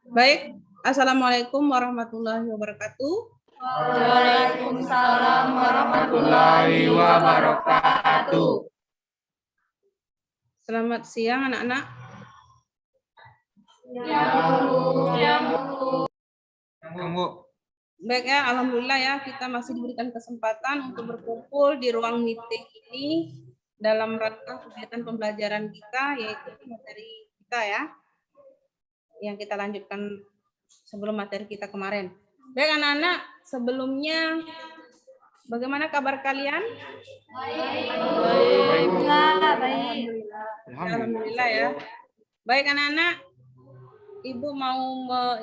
Baik, Assalamualaikum warahmatullahi wabarakatuh. Waalaikumsalam warahmatullahi wabarakatuh. Selamat siang anak-anak. Baik ya, alhamdulillah ya, kita masih diberikan kesempatan untuk berkumpul di ruang meeting ini dalam rangka kegiatan pembelajaran kita, yaitu materi kita ya, yang kita lanjutkan sebelum materi kita kemarin. Baik anak-anak, sebelumnya bagaimana kabar kalian? Baik. Alhamdulillah ya. Baik anak-anak, Ibu mau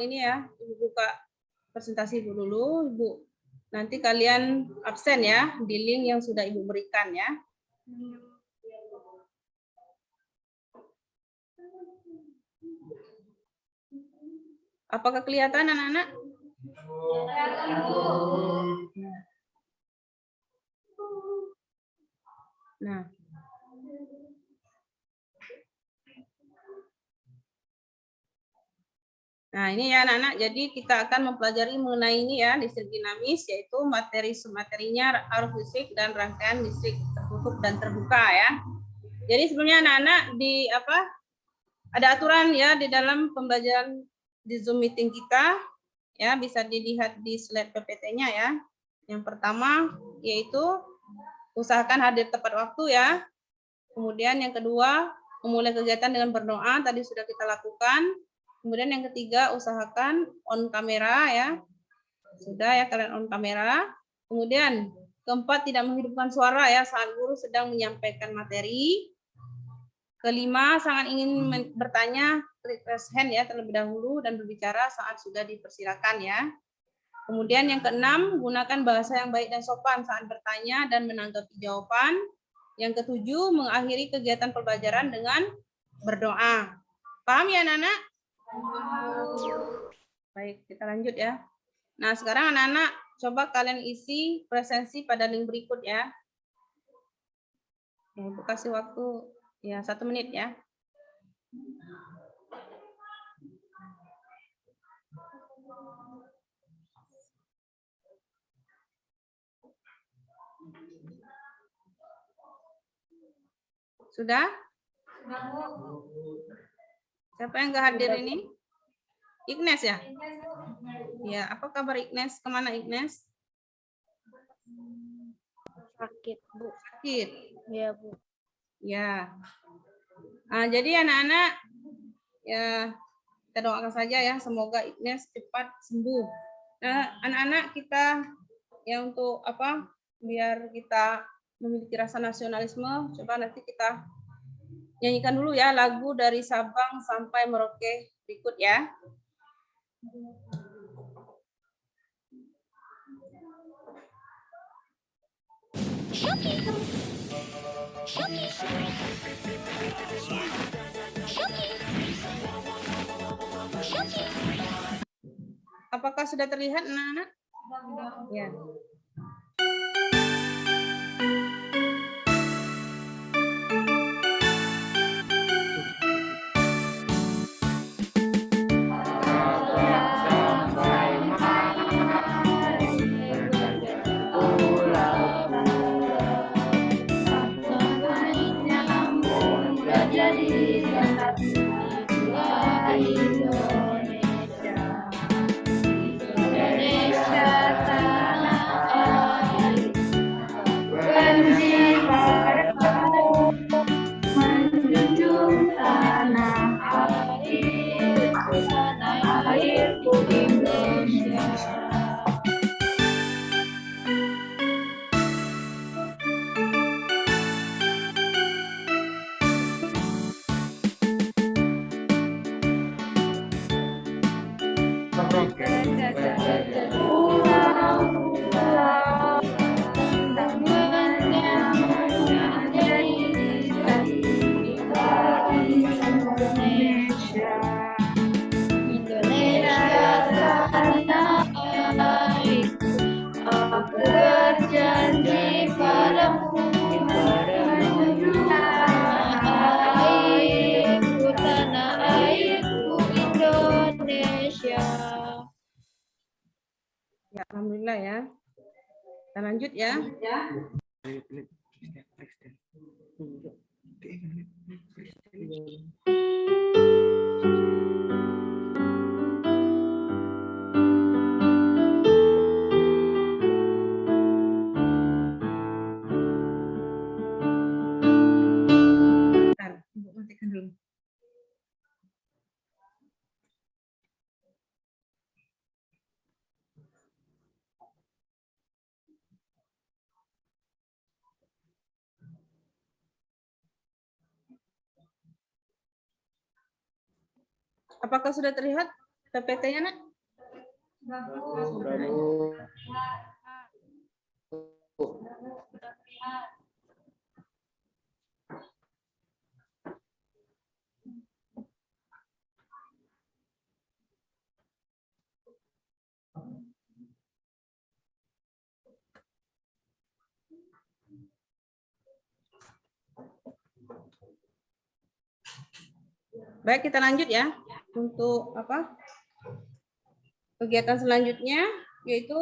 ini ya, Ibu buka presentasi Ibu dulu. Ibu nanti kalian absen ya di link yang sudah Ibu berikan ya. Apakah kelihatan anak-anak? Nah. Nah, ini ya anak-anak, jadi kita akan mempelajari mengenai ini ya, listrik dinamis, yaitu materinya arus listrik dan rangkaian listrik tertutup dan terbuka ya. Jadi sebenarnya anak-anak ada aturan ya di dalam pembelajaran di Zoom meeting kita ya, bisa dilihat di slide PPT-nya ya. Yang pertama yaitu usahakan hadir tepat waktu ya. Kemudian yang kedua, memulai kegiatan dengan berdoa, tadi sudah kita lakukan. Kemudian yang ketiga, usahakan on kamera ya. Sudah ya kalian on kamera. Kemudian keempat, tidak menghidupkan suara ya saat guru sedang menyampaikan materi. Kelima, sangat ingin bertanya, klik raise hand ya terlebih dahulu dan berbicara saat sudah dipersilakan ya. Kemudian yang keenam, gunakan bahasa yang baik dan sopan saat bertanya dan menanggapi jawaban. Yang ketujuh, mengakhiri kegiatan pembelajaran dengan berdoa. Paham ya anak-anak? Baik, kita lanjut ya. Nah, sekarang anak-anak coba kalian isi presensi pada link berikut ya. Ibu kasih waktu ya 1 menit ya. Sudah? Siapa yang nggak hadir ini? Ignes ya? Ya, apa kabar Ignes? Kemana Ignes? Sakit, Bu. Sakit? Ya, Bu. Ya. Nah, jadi anak-anak, ya kita doakan saja ya, semoga Ignes cepat sembuh. Nah, anak-anak kita ya untuk biar kita memiliki rasa nasionalisme, coba nanti kita nyanyikan dulu ya lagu dari Sabang sampai Merauke berikut ya. Apakah sudah terlihat anak-anak? Ya. Alhamdulillah ya. Kita lanjut ya. Bentar, Ibu matikan dulu. Apakah sudah terlihat PPT-nya, Nak? Baik, kita lanjut ya. Untuk apa? Kegiatan selanjutnya yaitu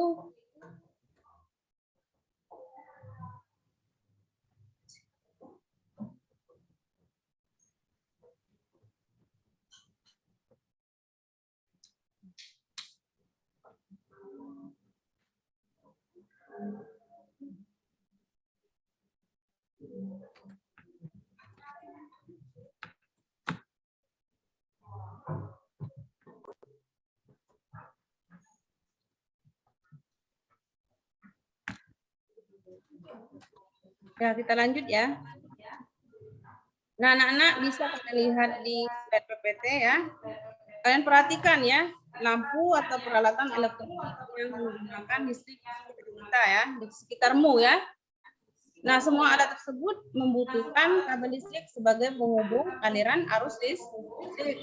ya, kita lanjut ya. Nah, anak-anak bisa kalian lihat di slide PPT ya. Kalian perhatikan ya, lampu atau peralatan elektronik yang menggunakan listrik kita ya, di sekitarmu ya. Nah, semua alat tersebut membutuhkan kabel listrik sebagai penghubung aliran arus listrik.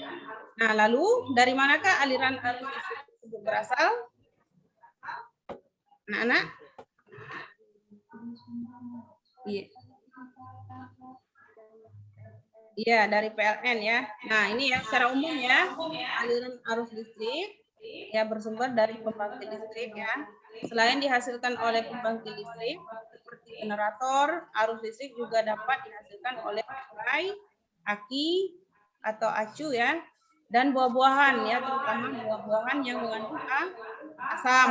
Nah, lalu dari manakah aliran arus listrik tersebut berasal? Anak-anak? Iya. Iya, dari PLN ya. Nah, ini ya secara umum ya, aliran arus listrik ya bersumber dari pembangkit listrik ya. Selain dihasilkan oleh pembangkit listrik seperti generator, arus listrik juga dapat dihasilkan oleh baterai, aki atau acu ya, dan buah-buahan ya, terutama buah-buahan yang mengandung asam.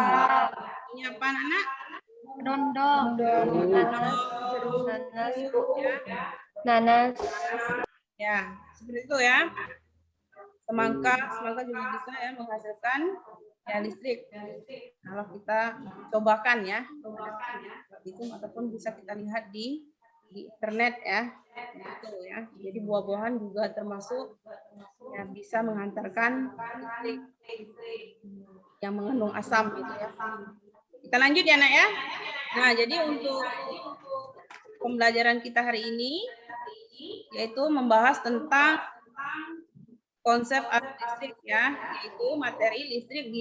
Ini apa, anak? Dondong. Nanas. Nanas, Bu. Nanas. Ya, seperti itu ya. Semangka juga bisa ya menghasilkan ya listrik. Kalau kita cobakan ya, itu ataupun bisa kita lihat di internet ya, gitu ya. Jadi buah-buahan juga termasuk ya bisa menghantarkan listrik yang mengandung asam gitu ya. Kita lanjut ya, Nak ya. Nah, jadi untuk pembelajaran kita hari ini yaitu membahas tentang konsep arus listrik ya, yaitu materi listrik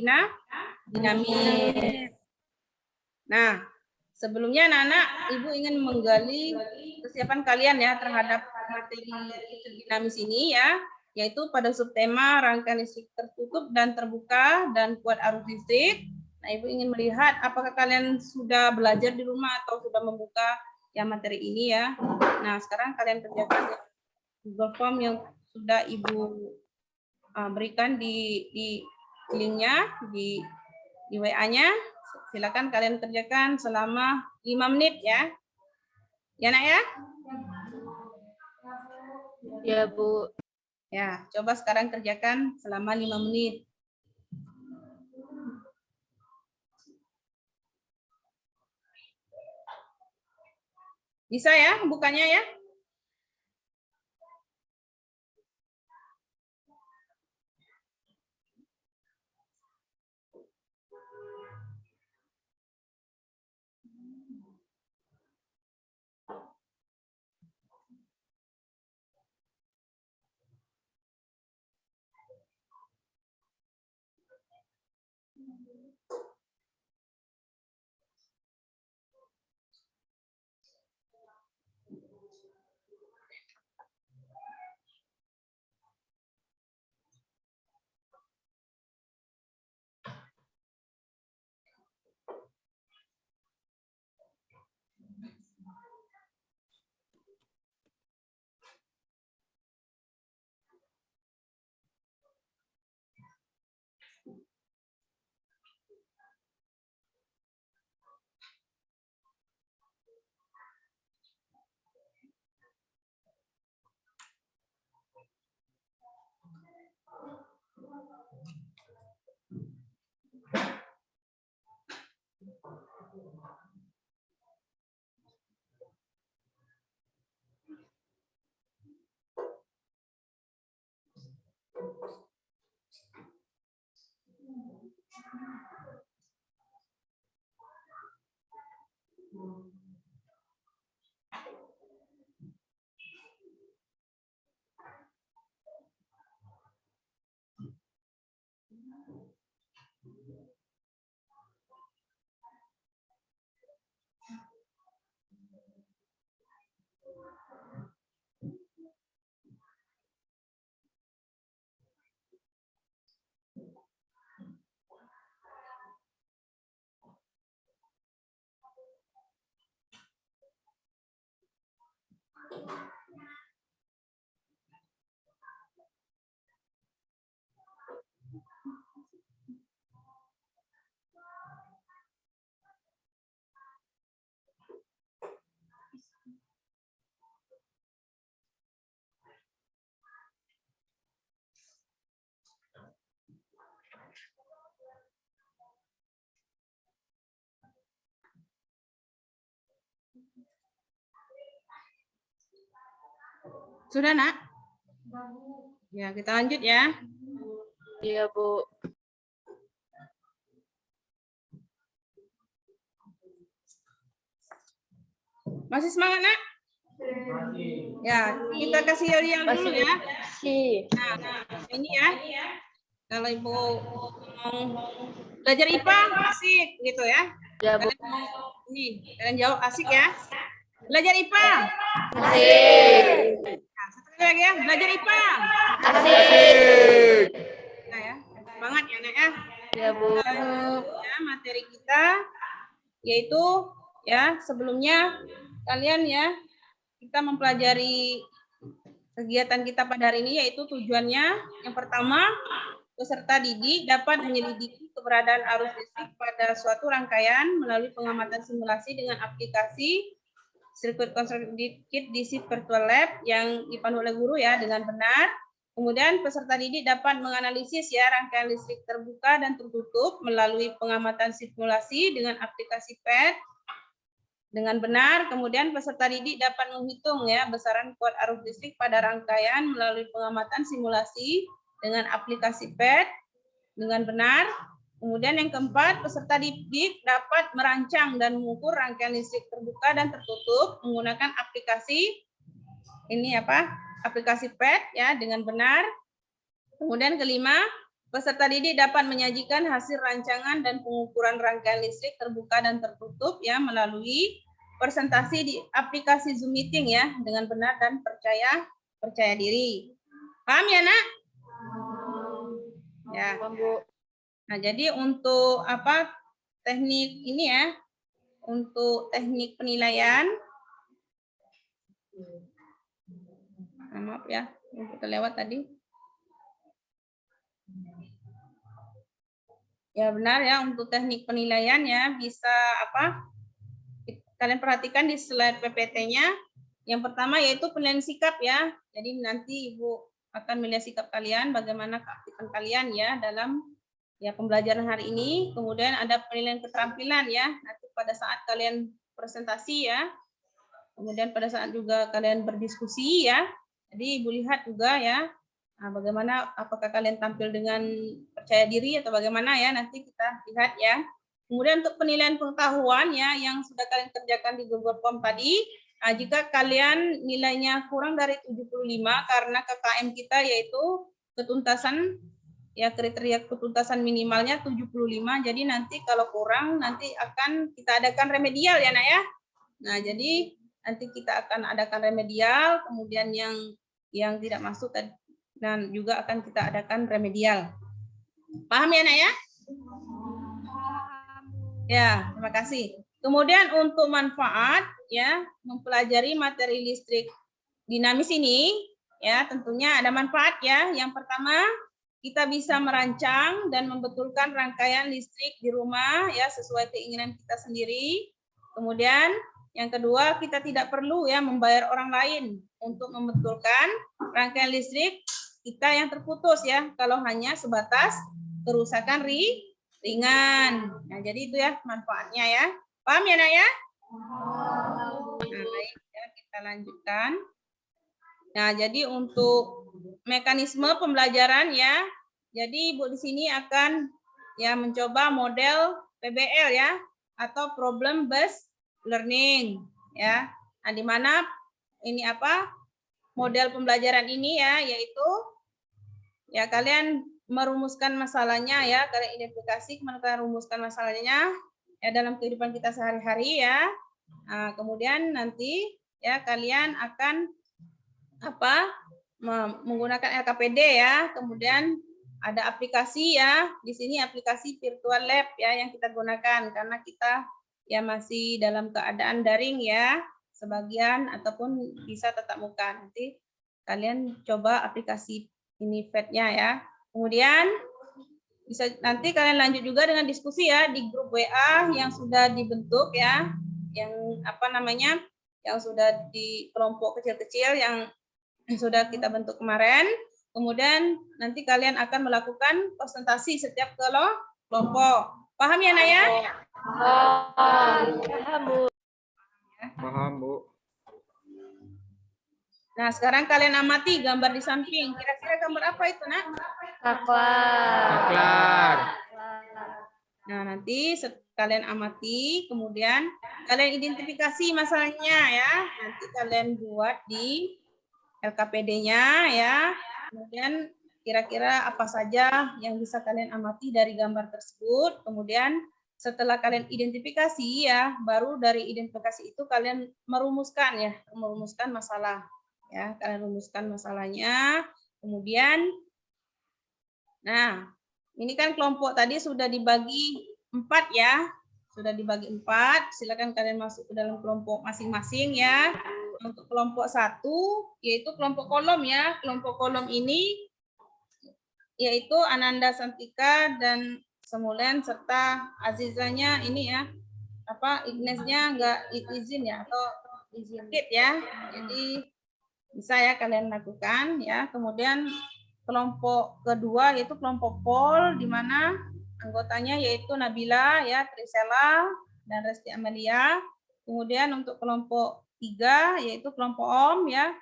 dinamis. Nah, sebelumnya anak-anak, Ibu ingin menggali kesiapan kalian ya terhadap materi listrik dinamis ini ya, yaitu pada subtema rangkaian listrik tertutup dan terbuka dan kuat arus listrik. Nah, Ibu ingin melihat apakah kalian sudah belajar di rumah atau sudah membuka ya materi ini ya. Nah, sekarang kalian kerjakan ya, Google Form yang sudah Ibu berikan di linknya di WA-nya. Silakan kalian kerjakan selama 5 menit ya. Ya, Nak ya? Ya, Bu. Ya, coba sekarang kerjakan selama 5 menit. Bisa ya bukanya ya? Sudah, Nak? Ya, kita lanjut ya. Iya, Bu. Masih semangat, Nak? Ya, kita kasih yang dulu ya. Si. Nah, ini ya. Kalau Ibu ngomong belajar IPA asik gitu ya. Ya, Bu. Kalian mau kalian jawab asik ya. Belajar IPA. Asik. Nah, satu kali lagi ya. Belajar IPA. Asik. Nah ya, semangat ya, Nak ya. Ya, Bu. Ya, materi kita yaitu ya sebelumnya kalian ya kita mempelajari kegiatan kita pada hari ini, yaitu tujuannya yang pertama, peserta didik dapat menyelidiki keberadaan arus listrik pada suatu rangkaian melalui pengamatan simulasi dengan aplikasi Circuit Control Kit DC Virtual Lab yang dipandu oleh guru ya dengan benar. Kemudian peserta didik dapat menganalisis ya rangkaian listrik terbuka dan tertutup melalui pengamatan simulasi dengan aplikasi PET dengan benar. Kemudian peserta didik dapat menghitung ya besaran kuot arus listrik pada rangkaian melalui pengamatan simulasi dengan aplikasi PET dengan benar. Kemudian yang keempat, peserta didik dapat merancang dan mengukur rangkaian listrik terbuka dan tertutup menggunakan aplikasi ini apa? Aplikasi PET ya dengan benar. Kemudian kelima, peserta didik dapat menyajikan hasil rancangan dan pengukuran rangkaian listrik terbuka dan tertutup ya melalui presentasi di aplikasi Zoom Meeting ya dengan benar dan percaya diri. Paham ya, Nak? Ya. Bu. Nah, jadi untuk apa teknik ini ya, untuk teknik penilaian, maaf ya, kita lewat tadi. Ya benar ya, untuk teknik penilaian ya bisa apa? Kalian perhatikan di slide PPT-nya. Yang pertama yaitu penilaian sikap ya. Jadi nanti Ibu akan melihat sikap kalian, bagaimana keaktifan kalian ya dalam ya pembelajaran hari ini. Kemudian ada penilaian keterampilan ya. Nanti pada saat kalian presentasi ya. Kemudian pada saat juga kalian berdiskusi ya. Jadi Ibu lihat juga ya. Nah, bagaimana apakah kalian tampil dengan percaya diri atau bagaimana ya, nanti kita lihat ya. Kemudian untuk penilaian pengetahuan ya yang sudah kalian kerjakan di Google Form tadi, nah, jika kalian nilainya kurang dari 75 karena KKM kita yaitu ketuntasan ya kriteria ketuntasan minimalnya 75, jadi nanti kalau kurang nanti akan kita adakan remedial ya, Nak ya. Nah, jadi nanti kita akan adakan remedial, kemudian yang tidak masuk dan juga akan kita adakan remedial. Paham ya, Nak ya? Ya, terima kasih. Kemudian untuk manfaat ya mempelajari materi listrik dinamis ini ya tentunya ada manfaat ya. Yang pertama, kita bisa merancang dan membetulkan rangkaian listrik di rumah ya sesuai keinginan kita sendiri. Kemudian yang kedua, kita tidak perlu ya membayar orang lain untuk membetulkan rangkaian listrik kita yang terputus ya kalau hanya sebatas kerusakan ringan. Nah, jadi itu ya manfaatnya ya. Paham ya, Nak ya? Nah, baik ya, kita lanjutkan. Nah, jadi untuk mekanisme pembelajaran ya. Jadi Ibu di sini akan ya mencoba model PBL ya atau problem based learning ya. Nah, di mana ini apa? Model pembelajaran ini ya yaitu ya kalian merumuskan masalahnya ya, kalian identifikasi kemana kalian rumuskan masalahnya ya dalam kehidupan kita sehari-hari ya. Nah, kemudian nanti ya kalian akan apa menggunakan LKPD ya. Kemudian ada aplikasi ya. Di sini aplikasi Virtual Lab ya yang kita gunakan karena kita ya masih dalam keadaan daring ya. Sebagian ataupun bisa tatap muka. Nanti kalian coba aplikasi ini VET-nya ya. Kemudian bisa nanti kalian lanjut juga dengan diskusi ya di grup WA yang sudah dibentuk ya, yang apa namanya, yang sudah di kelompok kecil-kecil yang sudah kita bentuk kemarin. Kemudian nanti kalian akan melakukan presentasi setiap kelompok. Paham ya, Naya? Paham, Bu. Paham, Bu. Nah, sekarang kalian amati gambar di samping. Kira-kira gambar apa itu, Nak? Saklar. Saklar. Nah, nanti kalian amati, kemudian kalian identifikasi masalahnya ya. Nanti kalian buat di LKPD-nya ya. Kemudian kira-kira apa saja yang bisa kalian amati dari gambar tersebut. Kemudian setelah kalian identifikasi ya, baru dari identifikasi itu kalian merumuskan ya, merumuskan masalah. Ya, kalian rumuskan masalahnya. Kemudian nah, ini kan kelompok tadi sudah dibagi 4 ya. Sudah dibagi 4. Silakan kalian masuk ke dalam kelompok masing-masing ya. Untuk kelompok 1 yaitu kelompok kolom ya. Kelompok kolom ini yaitu Ananda Santika dan Semulen serta Azizanya ini ya. Ignesnya enggak izin ya atau izin ya. Jadi bisa ya kalian lakukan ya. Kemudian kelompok kedua yaitu kelompok Pol di mana anggotanya yaitu Nabila ya, Trisela dan Resti Amalia. Kemudian untuk kelompok 3 yaitu kelompok Om ya.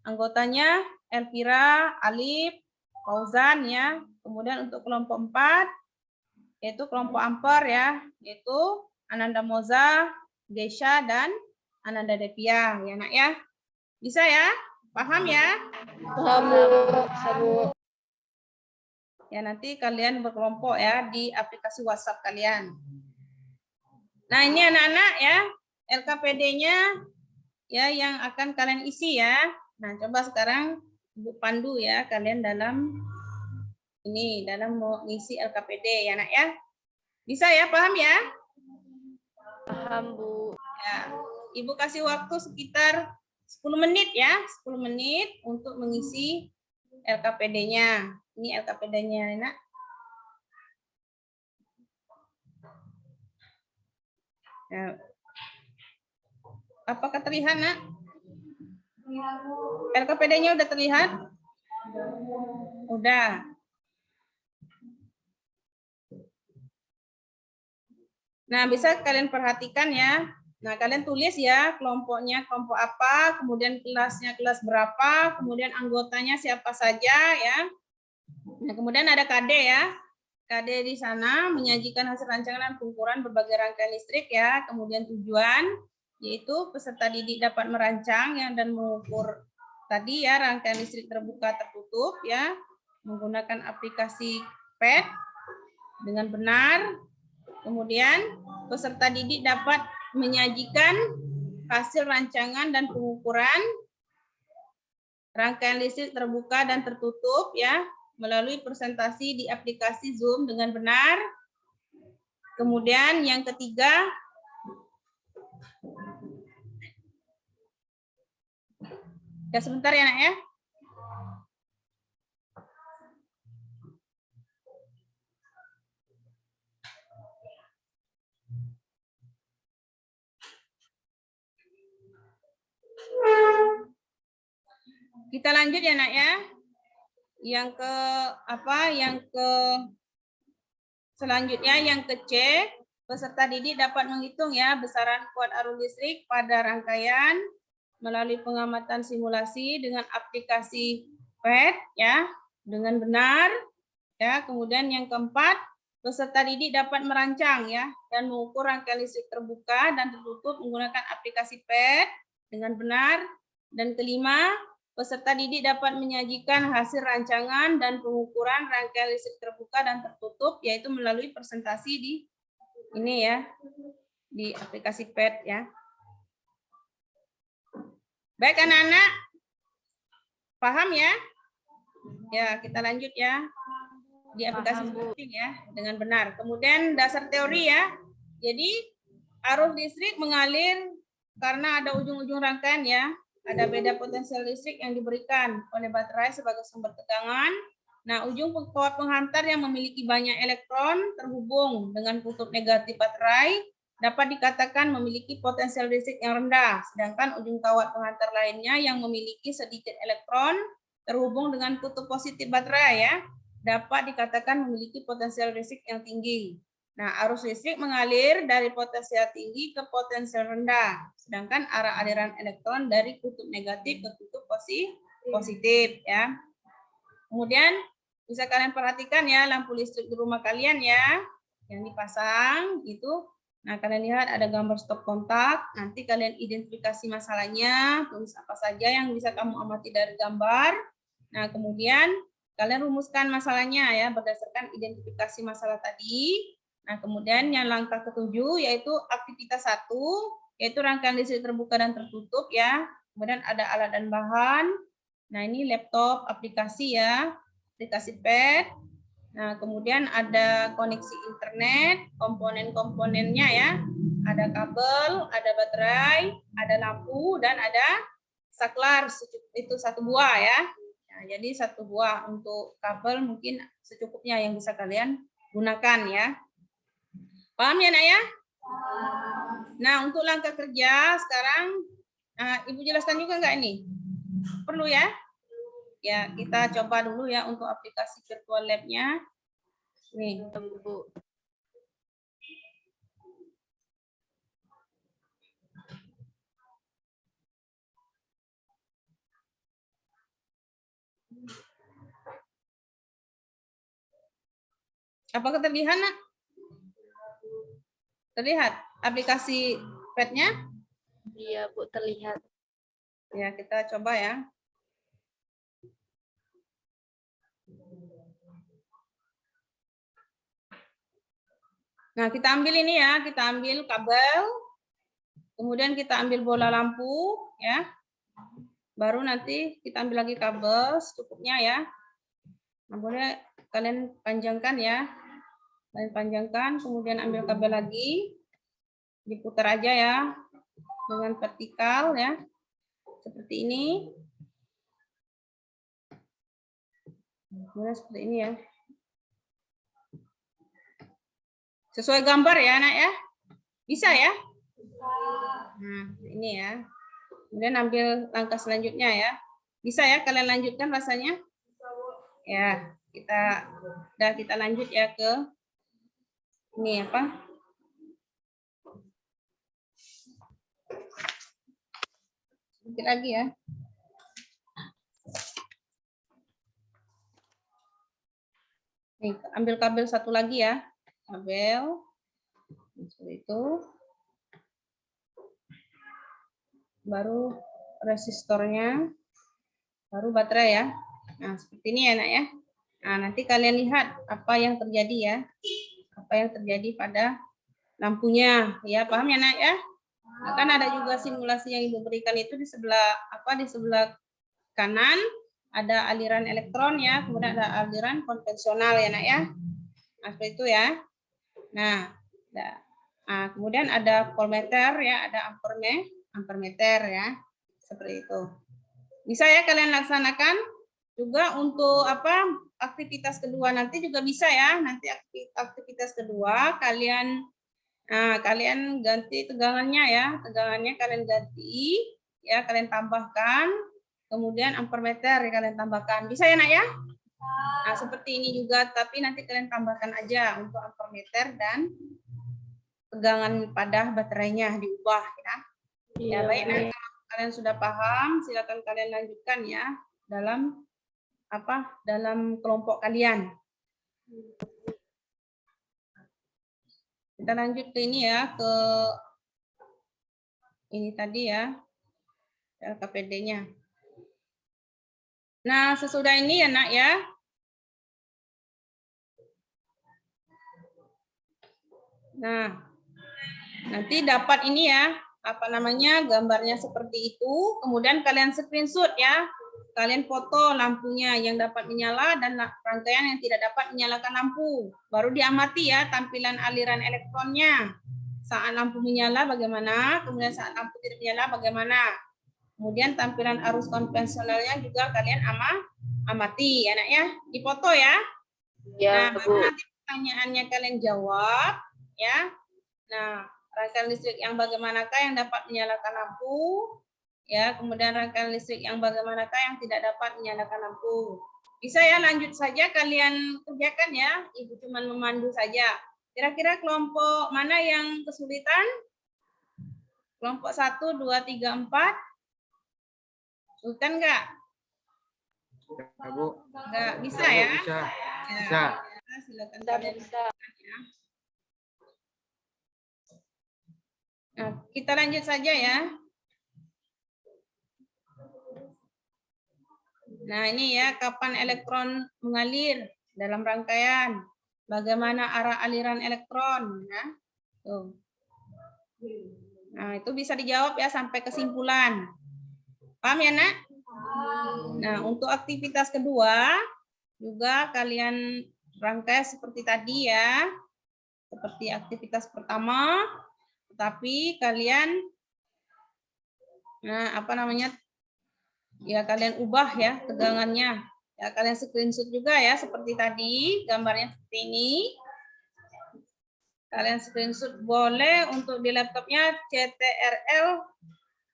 Anggotanya Elvira, Alif, Fauzan ya. Kemudian untuk kelompok 4 yaitu kelompok Amper ya, yaitu Ananda Moza, Geisha dan Ananda Devia ya, Nak ya. Bisa ya? Paham ya? Paham, Bu. Ya, nanti kalian berkelompok ya di aplikasi WhatsApp kalian. Nah, ini anak-anak ya, LKPD-nya ya yang akan kalian isi ya. Nah, coba sekarang Ibu pandu ya kalian dalam mengisi LKPD ya, Nak ya. Bisa ya? Paham ya? Paham, Bu. Ya. Ibu kasih waktu sekitar 10 menit ya, 10 menit untuk mengisi LKPD-nya. Ini LKPD-nya, Nak. Ya. Apakah terlihat, Nak? LKPD-nya udah terlihat? Udah. Nah, bisa kalian perhatikan ya. Nah, kalian tulis ya kelompoknya kelompok apa, kemudian kelasnya kelas berapa, kemudian anggotanya siapa saja ya. Nah, kemudian ada KD ya. KD di sana menyajikan hasil rancangan dan pengukuran berbagai rangkaian listrik ya. Kemudian tujuan yaitu peserta didik dapat merancang ya, dan mengukur tadi ya rangkaian listrik terbuka tertutup ya menggunakan aplikasi PET dengan benar. Kemudian peserta didik dapat menyajikan hasil rancangan dan pengukuran rangkaian listrik terbuka dan tertutup ya melalui presentasi di aplikasi Zoom dengan benar. Kemudian yang ketiga, ya sebentar ya, Nak ya. Kita lanjut ya, Nak ya. Selanjutnya yang ke C, peserta didik dapat menghitung ya besaran kuat arus listrik pada rangkaian melalui pengamatan simulasi dengan aplikasi PET ya dengan benar ya. Kemudian yang keempat, peserta didik dapat merancang ya dan mengukur rangkaian listrik terbuka dan tertutup menggunakan aplikasi PET dengan benar. Dan kelima, peserta didik dapat menyajikan hasil rancangan dan pengukuran rangkaian listrik terbuka dan tertutup yaitu melalui presentasi di ini ya, di aplikasi PET ya. Baik anak-anak, paham ya? Ya, kita lanjut ya. Di aplikasi penting ya, dengan benar. Kemudian dasar teori ya. Jadi arus listrik mengalir karena ada ujung-ujung rangkaian ya. Ada beda potensial listrik yang diberikan oleh baterai sebagai sumber tegangan. Nah, ujung kawat penghantar yang memiliki banyak elektron terhubung dengan kutub negatif baterai dapat dikatakan memiliki potensial listrik yang rendah. Sedangkan ujung kawat penghantar lainnya yang memiliki sedikit elektron terhubung dengan kutub positif baterai ya, dapat dikatakan memiliki potensial listrik yang tinggi. Nah, arus listrik mengalir dari potensial tinggi ke potensial rendah, sedangkan arah aliran elektron dari kutub negatif ke kutub positif ya. Kemudian bisa kalian perhatikan ya lampu listrik di rumah kalian ya, yang dipasang itu. Nah, kalian lihat ada gambar stop kontak. Nanti kalian identifikasi masalahnya, tulis apa saja yang bisa kamu amati dari gambar. Nah, kemudian kalian rumuskan masalahnya ya berdasarkan identifikasi masalah tadi. Nah, kemudian yang langkah ketujuh yaitu aktivitas 1, yaitu rangkaian listrik terbuka dan tertutup ya. Kemudian ada alat dan bahan. Nah, ini laptop aplikasi ya, aplikasi pad. Nah, kemudian ada koneksi internet, komponen-komponennya ya. Ada kabel, ada baterai, ada lampu, dan ada saklar, itu 1 buah ya. Nah, jadi 1 buah. Untuk kabel mungkin secukupnya yang bisa kalian gunakan ya. Paham ya, Nak ya? Nah, untuk langkah kerja sekarang, Ibu jelaskan juga enggak ini? Perlu ya? Ya, kita coba dulu ya untuk aplikasi virtual lab-nya. Nih. Bu. Apakah terlihat, Nak? Terlihat aplikasi pad-nya? Iya, Bu, terlihat. Ya, kita coba ya. Nah, kita ambil ini ya, kita ambil kabel, kemudian kita ambil bola lampu, ya. Baru nanti kita ambil lagi kabel secukupnya ya. Nah, boleh kalian panjangkan ya. Kalian panjangkan, kemudian ambil kabel lagi, diputar aja ya, dengan vertikal ya, seperti ini. Kemudian seperti ini ya. Sesuai gambar ya, Nak ya. Bisa ya? Nah, ini ya. Kemudian ambil langkah selanjutnya ya. Bisa ya kalian lanjutkan rasanya? Ya, kita lanjut ya ke ini apa? Sedikit lagi ya. Nih, ambil kabel 1 lagi ya. Kabel. Seperti itu. Baru resistornya, baru baterai ya. Nah, seperti ini ya, Nak ya. Nah, nanti kalian lihat apa yang terjadi ya. Apa yang terjadi pada lampunya. Ya, paham ya, Nak ya? Nah, kan ada juga simulasi yang Ibu berikan itu di sebelah kanan ada aliran elektron ya, kemudian ada aliran konvensional ya, Nak ya. Nah, seperti itu ya. Nah, kemudian ada voltmeter ya, ada ampermeter ya, seperti itu. Bisa ya kalian laksanakan juga untuk aktivitas kedua nanti juga bisa ya. Nanti aktivitas kedua kalian ganti tegangannya ya, tegangannya kalian ganti ya, kalian tambahkan, kemudian ampermeter ya, kalian tambahkan. Bisa ya, Nak ya? Nah, seperti ini juga, tapi nanti kalian tambahkan aja untuk ampermeter dan tegangan pada baterainya diubah ya. Ya, baik, nah, kalau kalian sudah paham, silakan kalian lanjutkan ya dalam kelompok kalian. Kita lanjut ke ini ya, ke ini tadi ya, LKPD-nya. Nah, sesudah ini ya, Nak ya. Nah, nanti dapat ini ya, gambarnya seperti itu, kemudian kalian screenshot ya. Kalian foto lampunya yang dapat menyala dan rangkaian yang tidak dapat menyalakan lampu. Baru diamati ya tampilan aliran elektronnya. Saat lampu menyala bagaimana, kemudian saat lampu tidak menyala bagaimana. Kemudian tampilan arus konvensionalnya juga kalian amati ya, Nak ya. Difoto ya. Ya, nah, baru nanti pertanyaannya kalian jawab ya. Nah, rangkaian listrik yang bagaimanakah yang dapat menyalakan lampu? Ya, kemudian rangkaian listrik yang bagaimanakah yang tidak dapat menyalakan lampu. Bisa ya, lanjut saja kalian kerjakan ya. Ibu cuma memandu saja. Kira-kira kelompok mana yang kesulitan? Kelompok 1, 2, 3, 4. Sultan nggak? Ya, Bu. Nggak bisa Bu, ya? bisa. Ya, Bisa. silakan Tidak kalian. bisa. Nah, kita lanjut saja ya. Nah, ini ya kapan elektron mengalir dalam rangkaian. Bagaimana arah aliran elektron ya. Tuh. Nah, itu bisa dijawab ya sampai kesimpulan. Paham ya, Nak? Nah, untuk aktivitas kedua juga kalian rangkai seperti tadi ya. Seperti aktivitas pertama, tetapi kalian ya kalian ubah ya tegangannya. Ya, kalian screenshot juga ya seperti tadi, gambarnya seperti ini. Kalian screenshot boleh untuk di laptopnya CTRL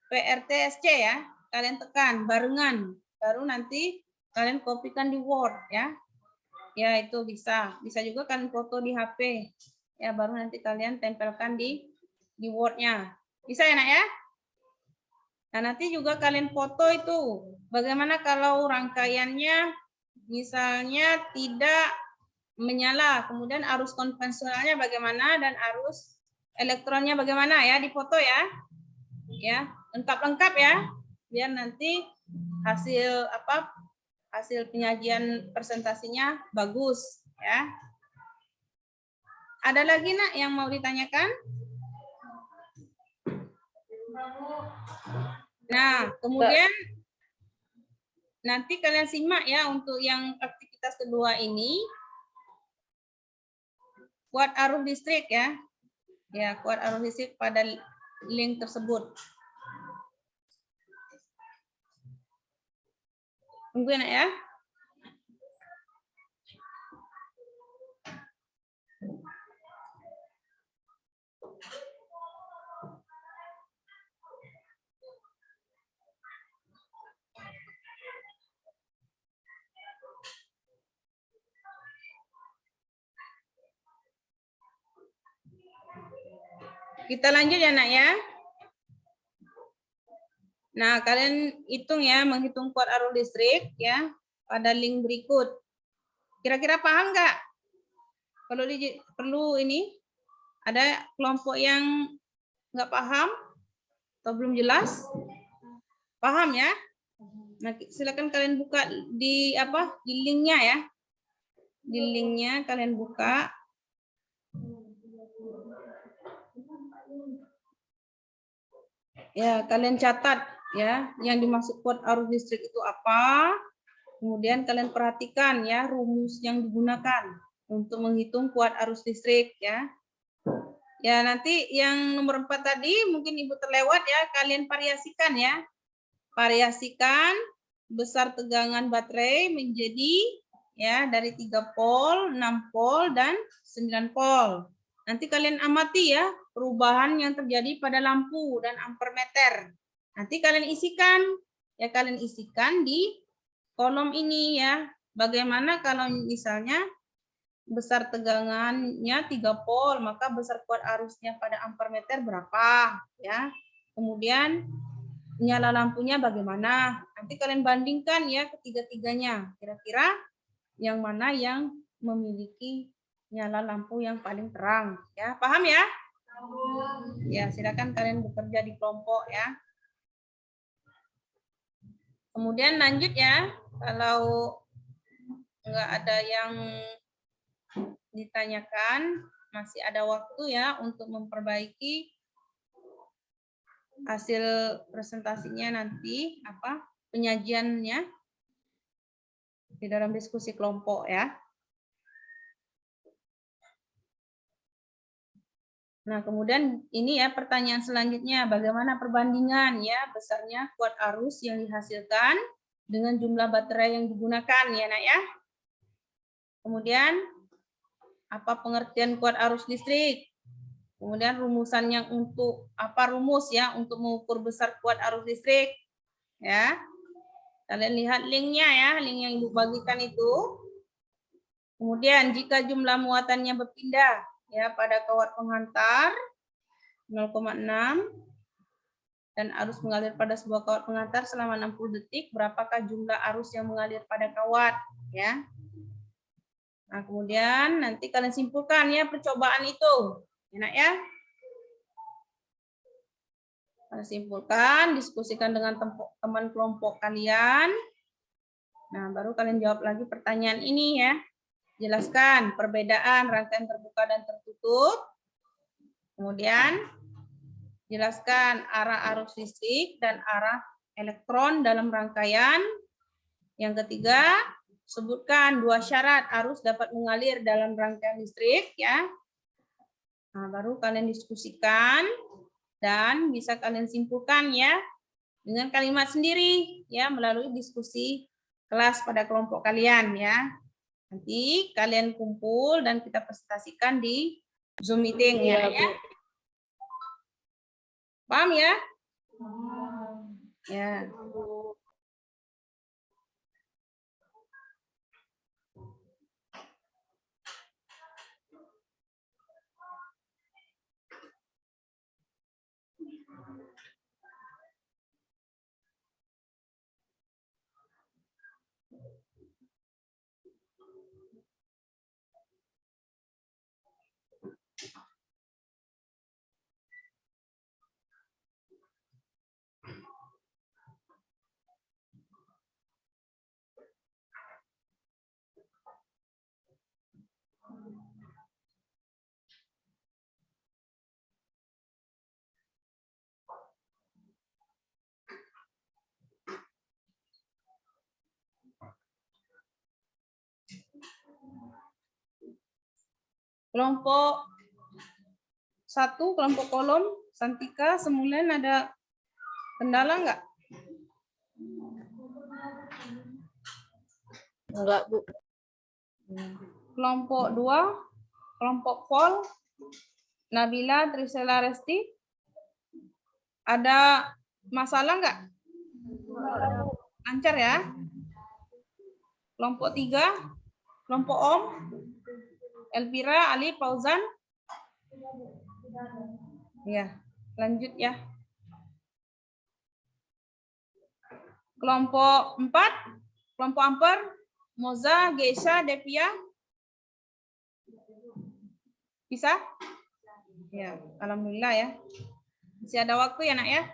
PRTSC ya. Kalian tekan barengan, baru nanti kalian kopikan di Word ya. Ya, itu bisa. Bisa juga kalian foto di HP. Ya, baru nanti kalian tempelkan di Word-nya. Bisa ya, Nak ya? Nah, nanti juga kalian foto itu. Bagaimana kalau rangkaiannya misalnya tidak menyala, kemudian arus konvensionalnya bagaimana dan arus elektronnya bagaimana ya, difoto ya. Ya, lengkap-lengkap ya. Biar nanti hasil penyajian presentasinya bagus ya. Ada lagi, Nak, yang mau ditanyakan? Nah, kemudian nanti kalian simak ya untuk yang aktivitas kedua ini. Kuat arus listrik ya. Ya, kuat arus listrik pada link tersebut. Tunggu, Nak ya. Kita lanjut ya, Nak ya. Nah, kalian hitung ya, menghitung kuat arus listrik ya pada link berikut. Kira-kira paham nggak? Perlu ini? Ada kelompok yang nggak paham atau belum jelas? Paham ya? Nah, silakan kalian buka di linknya ya. Di linknya kalian buka. Ya, kalian catat ya, yang dimaksud kuat arus listrik itu apa. Kemudian kalian perhatikan ya rumus yang digunakan untuk menghitung kuat arus listrik ya. Ya, nanti yang nomor 4 tadi mungkin Ibu terlewat ya, kalian variasikan ya. Variasikan besar tegangan baterai menjadi ya dari 3 volt, 6 volt dan 9 volt. Nanti kalian amati ya perubahan yang terjadi pada lampu dan ampermeter. Nanti kalian isikan di kolom ini ya. Bagaimana kalau misalnya besar tegangannya 3 volt, maka besar kuat arusnya pada ampermeter berapa ya. Kemudian nyala lampunya bagaimana? Nanti kalian bandingkan ya ketiga-tiganya. Kira-kira yang mana yang memiliki nyala lampu yang paling terang ya. Paham ya? Ya, silakan kalian bekerja di kelompok ya. Kemudian lanjut ya. Kalau nggak ada yang ditanyakan, masih ada waktu ya untuk memperbaiki hasil presentasinya nanti penyajiannya di dalam diskusi kelompok ya. Nah, kemudian ini ya pertanyaan selanjutnya, bagaimana perbandingan ya besarnya kuat arus yang dihasilkan dengan jumlah baterai yang digunakan ya, Nak ya. Kemudian apa pengertian kuat arus listrik? Kemudian rumusannya untuk rumus ya untuk mengukur besar kuat arus listrik ya. Kalian lihat linknya ya, link yang Ibu bagikan itu. Kemudian jika jumlah muatannya berpindah ya pada kawat penghantar 0,6 dan arus mengalir pada sebuah kawat penghantar selama 60 detik, berapakah jumlah arus yang mengalir pada kawat, ya. Nah, kemudian nanti kalian simpulkan ya percobaan itu. Enak ya? Kalian simpulkan, diskusikan dengan teman kelompok kalian. Nah, baru kalian jawab lagi pertanyaan ini ya. Jelaskan perbedaan rangkaian terbuka dan tertutup. Kemudian jelaskan arah arus listrik dan arah elektron dalam rangkaian. Yang ketiga, sebutkan 2 syarat arus dapat mengalir dalam rangkaian listrik ya. Nah, baru kalian diskusikan dan bisa kalian simpulkan ya dengan kalimat sendiri ya melalui diskusi kelas pada kelompok kalian ya. Nanti kalian kumpul dan kita presentasikan di Zoom meeting ya. Paham ya? Ya. Kelompok 1, kelompok kolom, Santika, Semulen ada kendala enggak? Enggak, Bu. Kelompok 2, kelompok Pol, Nabila, Trisela, Resti, ada masalah enggak? Lancar ya? Kelompok 3, kelompok Om, Elvira, Ali, Fauzan. Ya, lanjut ya. Kelompok 4, kelompok Amper, Moza, Geisha, Devia. Bisa? Ya, alhamdulillah ya. Masih ada waktu ya, Nak ya?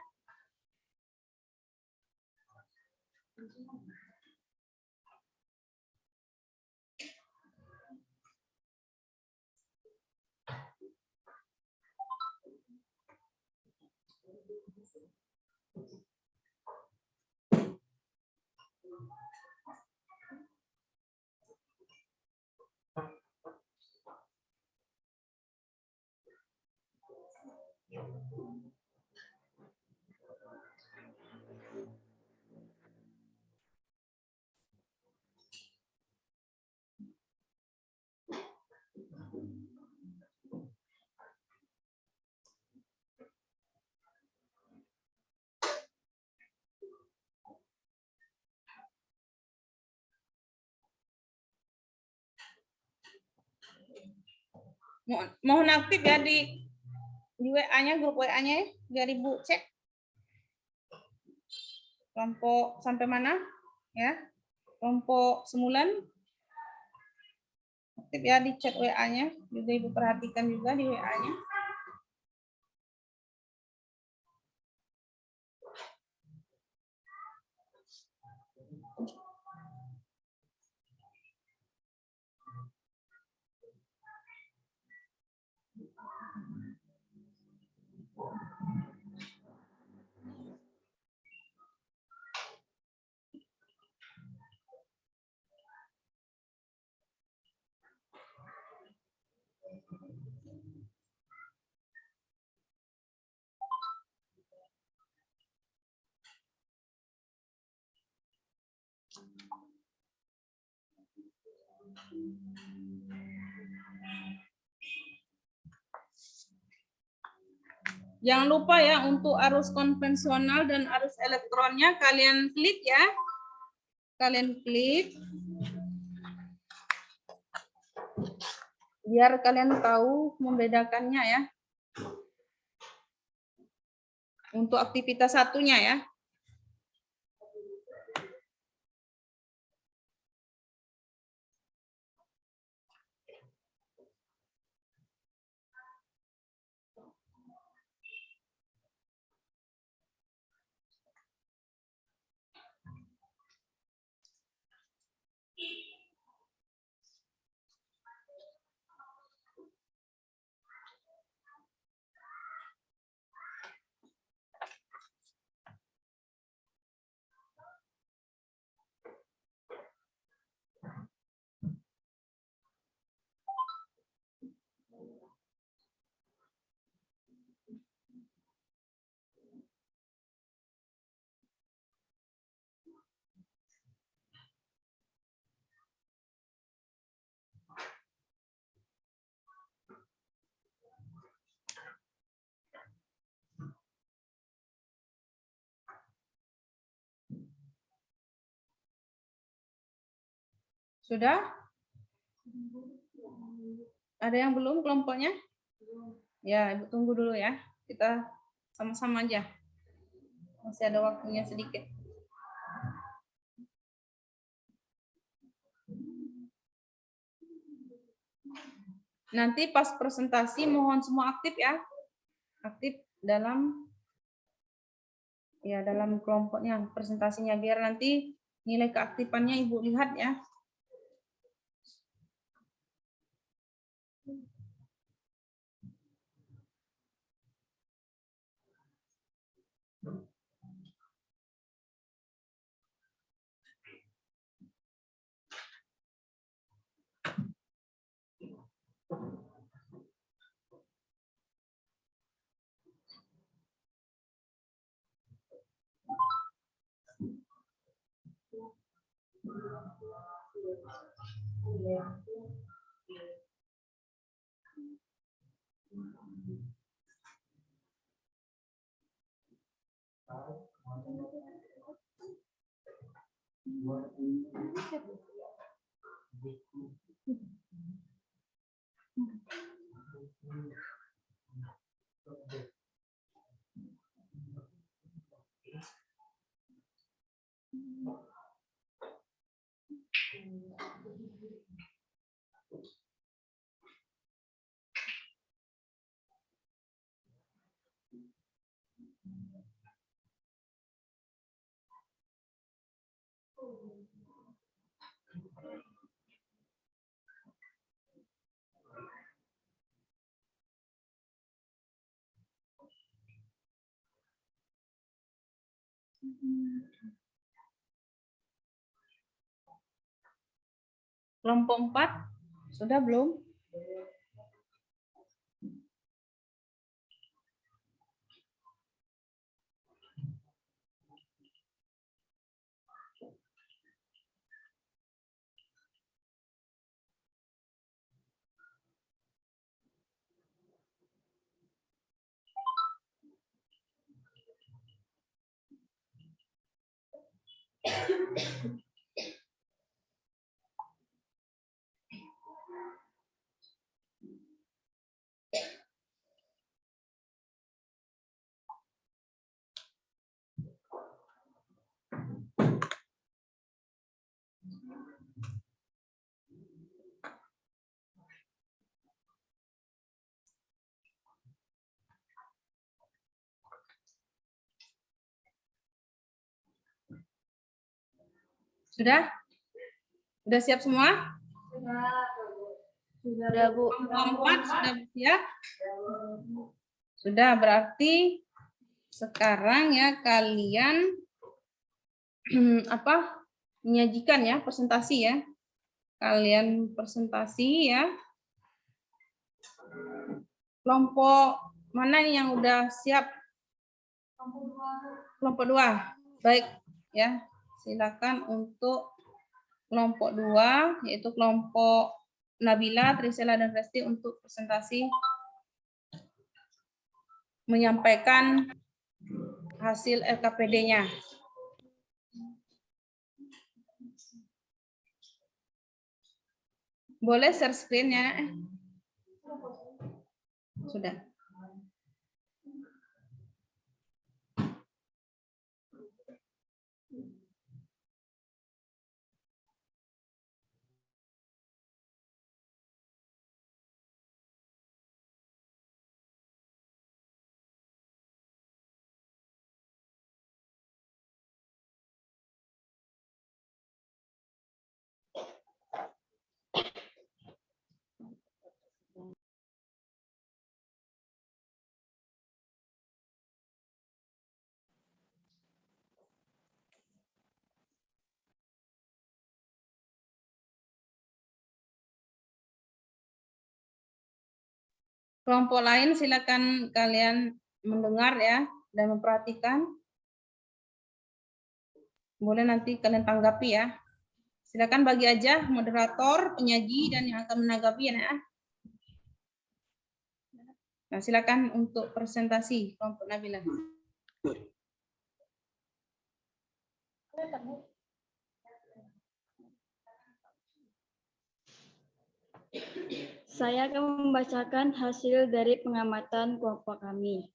Mohon aktif ya di WA-nya, grup WA-nya ya, biar Ibu cek. Kelompok sampai mana? Ya. Kelompok Semulen. Aktif ya di chat WA-nya, juga Ibu perhatikan juga di WA-nya. Jangan lupa ya untuk arus konvensional dan arus elektronnya kalian klik ya. Kalian klik. Biar kalian tahu membedakannya ya. Untuk aktivitas satunya ya. Sudah? Ada yang belum kelompoknya? Ya, Ibu tunggu dulu ya. Kita sama-sama aja. Masih ada waktunya sedikit. Nanti pas presentasi mohon semua aktif ya. Aktif dalam kelompoknya, presentasinya, biar nanti nilai keaktifannya Ibu lihat ya. Kelompok 4 sudah belum? Sudah? Sudah siap semua? Sudah, Bu. Kelompok 4 sudah siap? Sudah, berarti sekarang ya kalian menyajikan ya presentasi ya. Kalian presentasi ya. Kelompok mana yang udah siap? Kelompok 2. Baik ya. Silakan untuk kelompok 2 yaitu kelompok Nabila, Trisela dan Resti untuk presentasi menyampaikan hasil LKPD-nya. Boleh share screen ya. Sudah. Kelompok lain silakan kalian mendengar ya dan memperhatikan. Boleh nanti kalian tanggapi ya. Silakan bagi aja moderator, penyaji dan yang akan menanggapi ya. Nah, silakan untuk presentasi kelompok Nabila. Saya akan membacakan hasil dari pengamatan kelompok kami.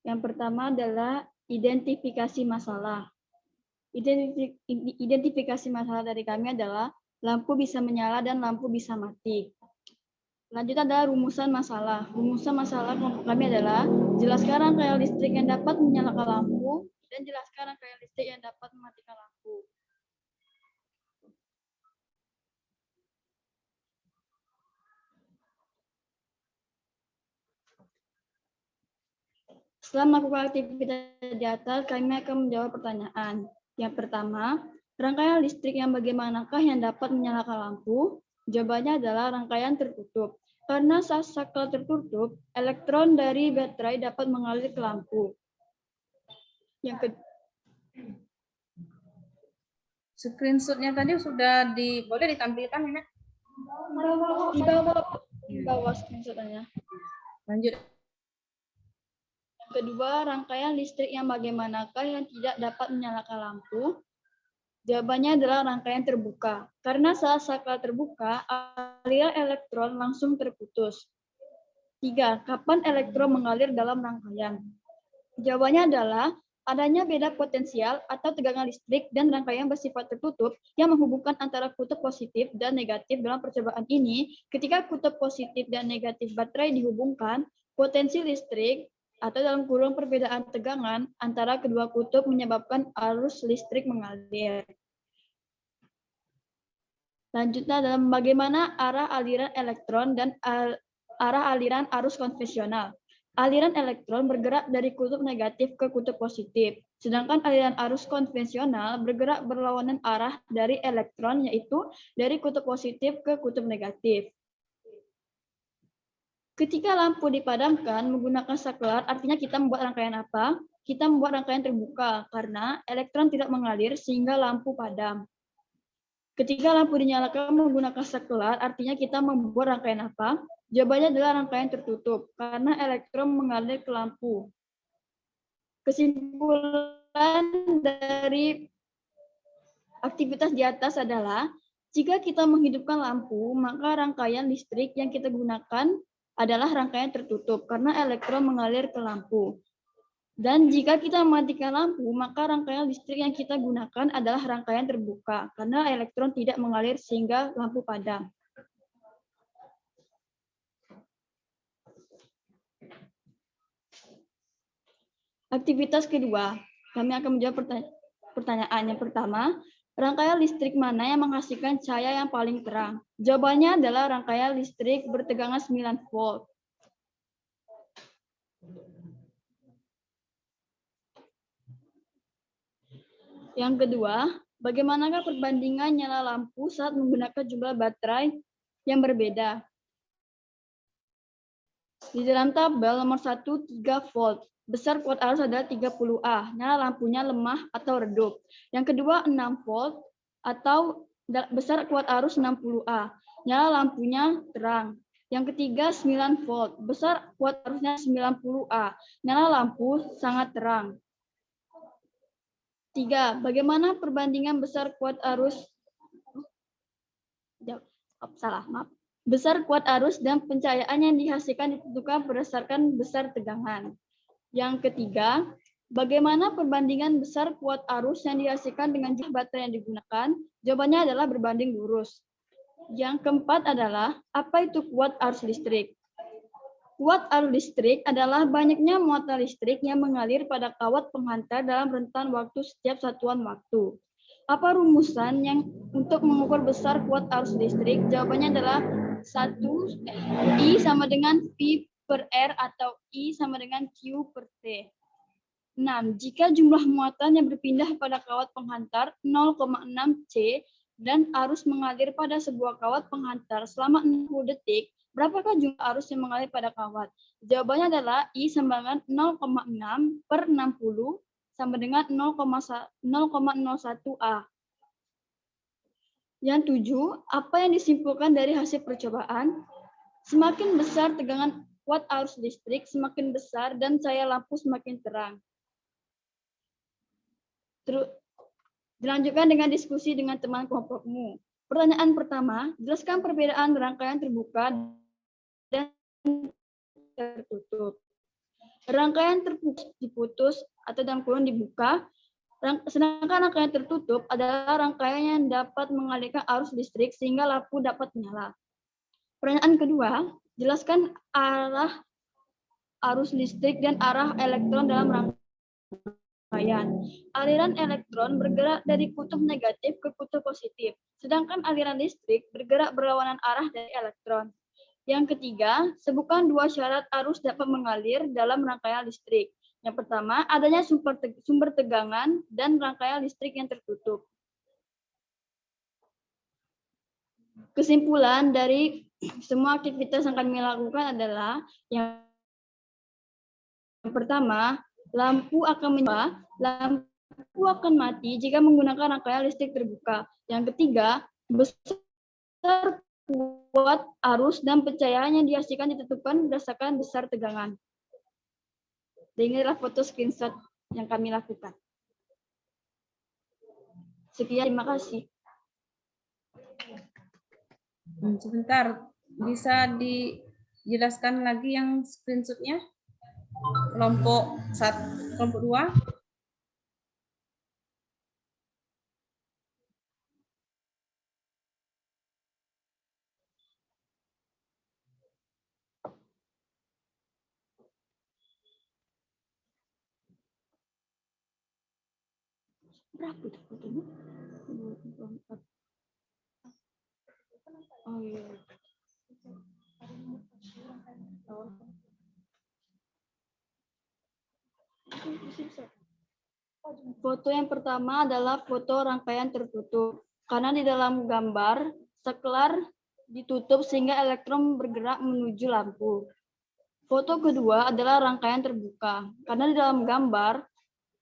Yang pertama adalah identifikasi masalah. Identifikasi masalah dari kami adalah lampu bisa menyala dan lampu bisa mati. Lanjut adalah rumusan masalah. Rumusan masalah kelompok kami adalah jelaskan rangkaian listrik yang dapat menyalakan lampu dan jelaskan rangkaian listrik yang dapat mematikan lampu. Setelah melakukan aktivitas di atas, kami akan menjawab pertanyaan. Yang pertama, rangkaian listrik yang bagaimanakah yang dapat menyalakan lampu? Jawabannya adalah rangkaian tertutup. Karena saat saklar tertutup, elektron dari baterai dapat mengalir ke lampu. Yang kedua, Screenshotnya tadi sudah boleh ditampilkan ya? di bawah screenshot-nya. Lanjut. Yang kedua, rangkaian listrik yang bagaimanakah yang tidak dapat menyalakan lampu? Jawabannya adalah rangkaian terbuka. Karena saat saklar terbuka, aliran elektron langsung terputus. 3. Kapan elektron mengalir dalam rangkaian? Jawabannya adalah adanya beda potensial atau tegangan listrik dan rangkaian bersifat tertutup yang menghubungkan antara kutub positif dan negatif. Dalam percobaan ini, ketika kutub positif dan negatif baterai dihubungkan, potensi listrik atau dalam kurung perbedaan tegangan antara kedua kutub menyebabkan arus listrik mengalir. Lanjutnya dalam bagaimana arah aliran elektron dan arah aliran arus konvensional. Aliran elektron bergerak dari kutub negatif ke kutub positif, sedangkan aliran arus konvensional bergerak berlawanan arah dari elektron, yaitu dari kutub positif ke kutub negatif. Ketika lampu dipadamkan menggunakan saklar, artinya kita membuat rangkaian apa? Kita membuat rangkaian terbuka, karena elektron tidak mengalir sehingga lampu padam. Ketika lampu dinyalakan menggunakan saklar, artinya kita membuat rangkaian apa? Jawabannya adalah rangkaian tertutup, karena elektron mengalir ke lampu. Kesimpulan dari aktivitas di atas adalah, jika kita menghidupkan lampu, maka rangkaian listrik yang kita gunakan adalah rangkaian tertutup, karena elektron mengalir ke lampu. Dan jika kita mematikan lampu, maka rangkaian listrik yang kita gunakan adalah rangkaian terbuka, karena elektron tidak mengalir sehingga lampu padam. Aktivitas kedua, kami akan menjawab pertanyaan yang pertama. Rangkaian listrik mana yang menghasilkan cahaya yang paling terang? Jawabannya adalah rangkaian listrik bertegangan 9 volt. Yang kedua, bagaimanakah perbandingan nyala lampu saat menggunakan jumlah baterai yang berbeda? Di dalam tabel nomor 1, 3 volt. Besar kuat arus adalah 30A, nyala lampunya lemah atau redup. Yang kedua 6 volt atau besar kuat arus 60A, nyala lampunya terang. Yang ketiga 9 volt, besar kuat arusnya 90A. Nyala lampu sangat terang. 3. Bagaimana perbandingan besar kuat arus besar kuat arus dan pencahayaan yang dihasilkan ditentukan berdasarkan besar tegangan. Yang ketiga, bagaimana perbandingan besar kuat arus yang dihasilkan dengan jumlah baterai yang digunakan? Jawabannya adalah berbanding lurus. Yang keempat adalah, apa itu kuat arus listrik? Kuat arus listrik adalah banyaknya muatan listrik yang mengalir pada kawat penghantar dalam rentan waktu setiap satuan waktu. Apa rumusan yang untuk mengukur besar kuat arus listrik? Jawabannya adalah 1 I sama dengan P per R atau I sama dengan Q per T. 6. Jika jumlah muatan yang berpindah pada kawat penghantar 0,6 C dan arus mengalir pada sebuah kawat penghantar selama 60 detik, berapakah jumlah arus yang mengalir pada kawat? Jawabannya adalah I sama dengan 0,6 per 60 sama dengan 0,01 A. Yang 7, apa yang disimpulkan dari hasil percobaan? Semakin besar tegangan kuat arus listrik, semakin besar dan cahaya lampu semakin terang. Dilanjutkan dengan diskusi dengan teman kelompokmu. Pertanyaan pertama, jelaskan perbedaan rangkaian terbuka dan tertutup. Rangkaian terbuka diputus atau dalam kurung dibuka, sedangkan rangkaian tertutup adalah rangkaian yang dapat mengalirkan arus listrik sehingga lampu dapat menyala. Pertanyaan kedua, jelaskan arah arus listrik dan arah elektron dalam rangkaian. Aliran elektron bergerak dari kutub negatif ke kutub positif, sedangkan aliran listrik bergerak berlawanan arah dari elektron. Yang ketiga, sebutkan 2 syarat arus dapat mengalir dalam rangkaian listrik. Yang pertama, adanya sumber tegangan dan rangkaian listrik yang tertutup. Kesimpulan dari semua aktivitas yang kami lakukan adalah yang pertama, lampu akan menyala, lampu akan mati jika menggunakan rangkaian listrik terbuka. Yang ketiga, besar kuat arus dan pencahayaan yang dihasilkan ditentukan berdasarkan besar tegangan. Dan inilah foto screenshot yang kami lakukan. Sekian, terima kasih. Sebentar, bisa dijelaskan lagi yang screenshotnya? Kelompok 1, kelompok 2. Berapa itu fotonya? Oh iya. Foto yang pertama adalah foto rangkaian tertutup. Karena di dalam gambar, saklar ditutup sehingga elektron bergerak menuju lampu. Foto kedua adalah rangkaian terbuka. Karena di dalam gambar,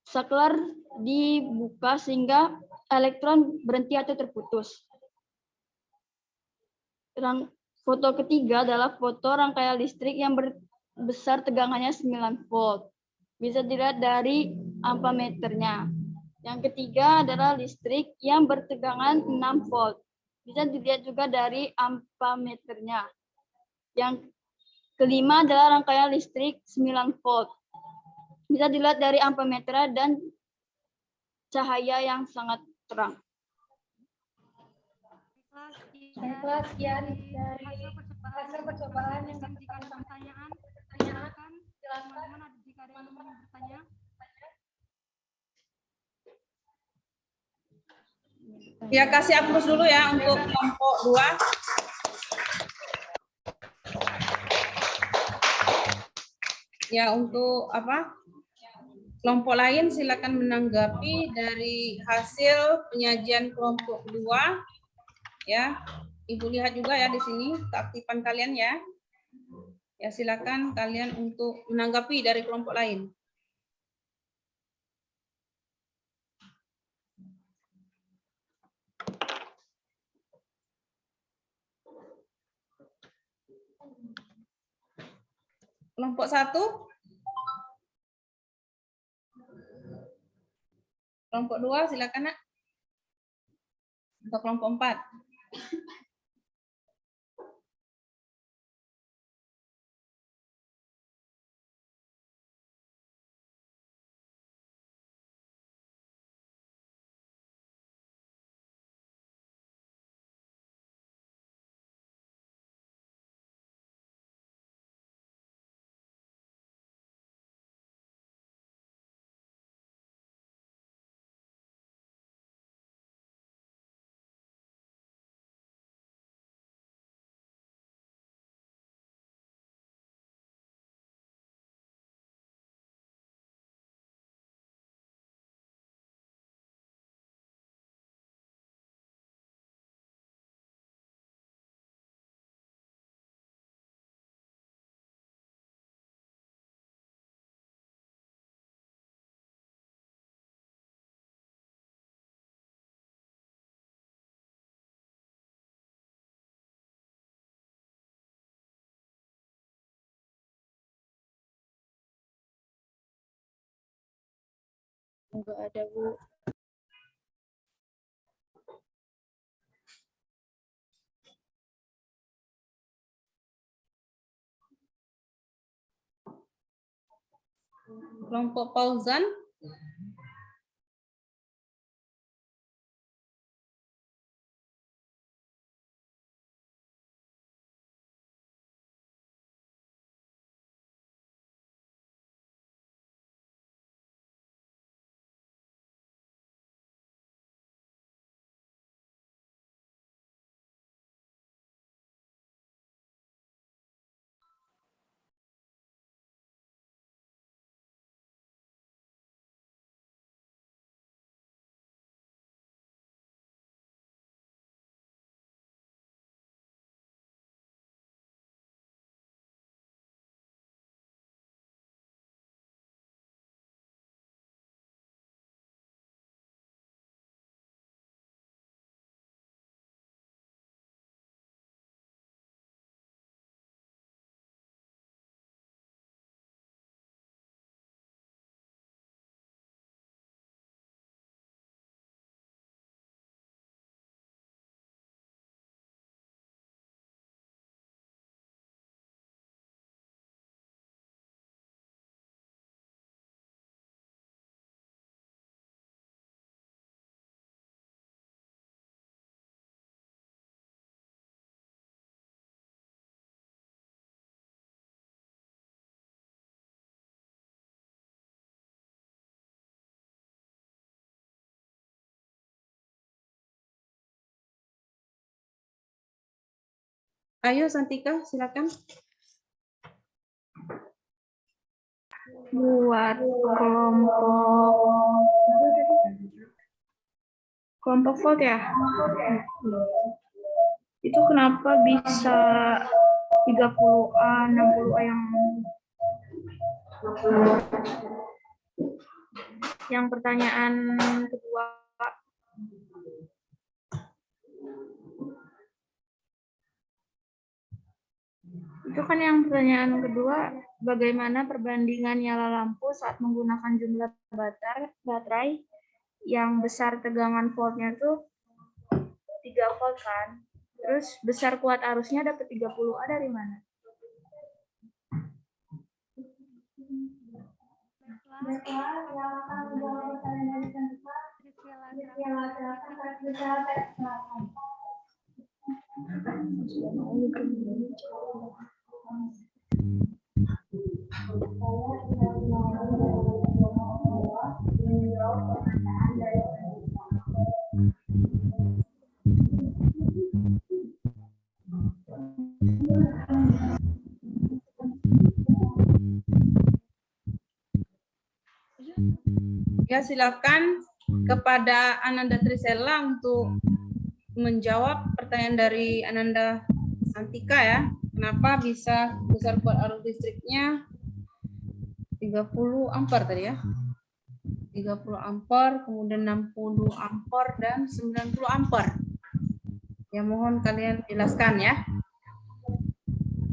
saklar dibuka sehingga elektron berhenti atau terputus. Foto ketiga adalah foto rangkaian listrik yang besar tegangannya 9 volt. Bisa dilihat dari ampermeternya. Yang ketiga adalah listrik yang bertegangan 6 volt. Bisa dilihat juga dari ampermeternya. Yang kelima adalah rangkaian listrik 9 volt. Bisa dilihat dari ampermeter dan cahaya yang sangat terang. Baiklah, sekian dari hasil percobaan yang jika ada pertanyaan, silakan teman-teman jika ada yang ingin bertanya. Ya, kasih hapus dulu ya untuk kelompok 2. Ya, untuk apa? Kelompok lain silakan menanggapi dari hasil penyajian kelompok 2. Ya, Ibu lihat juga ya di sini keaktifan kalian ya. Ya, silakan kalian untuk menanggapi dari kelompok lain. Kelompok 1. Kelompok 2 silakan Nak. Untuk kelompok 4. Enggak ada, Bu. Kelompok Fauzan. Ayo Santika, silakan. Buat kelompok vote ya. Itu kenapa bisa 30A, 60A yang pertanyaan kedua. Itu kan yang pertanyaan kedua, bagaimana perbandingan nyala lampu saat menggunakan jumlah baterai yang besar tegangan voltnya tuh 3 volt kan. Terus besar kuat arusnya dapat 30A dari mana? Ya, silakan kepada Ananda Trisela untuk menjawab pertanyaan dari Ananda Santika ya. Kenapa bisa besar kuat arus listriknya 30 ampere tadi ya? 30 ampere, kemudian 60 ampere dan 90 ampere. Ya, mohon kalian jelaskan ya.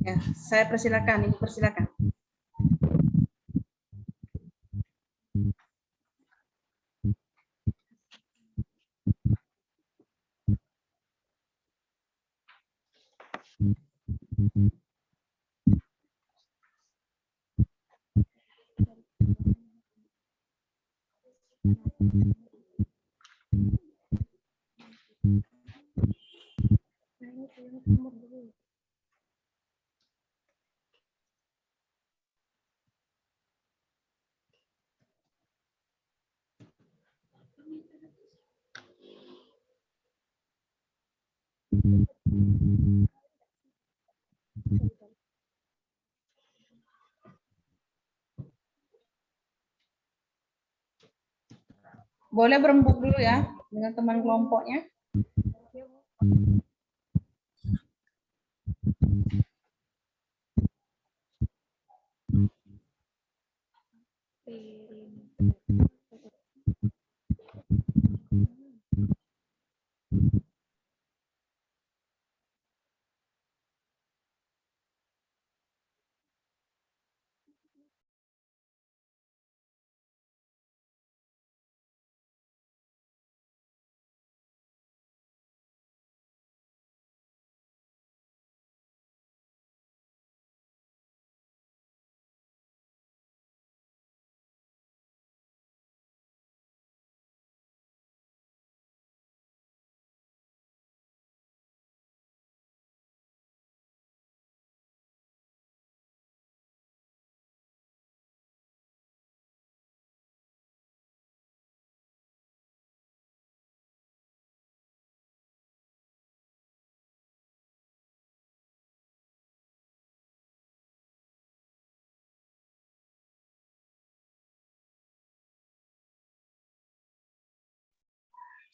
Ya, saya persilakan, Ibu persilakan. Boleh berembuk dulu ya dengan teman kelompoknya.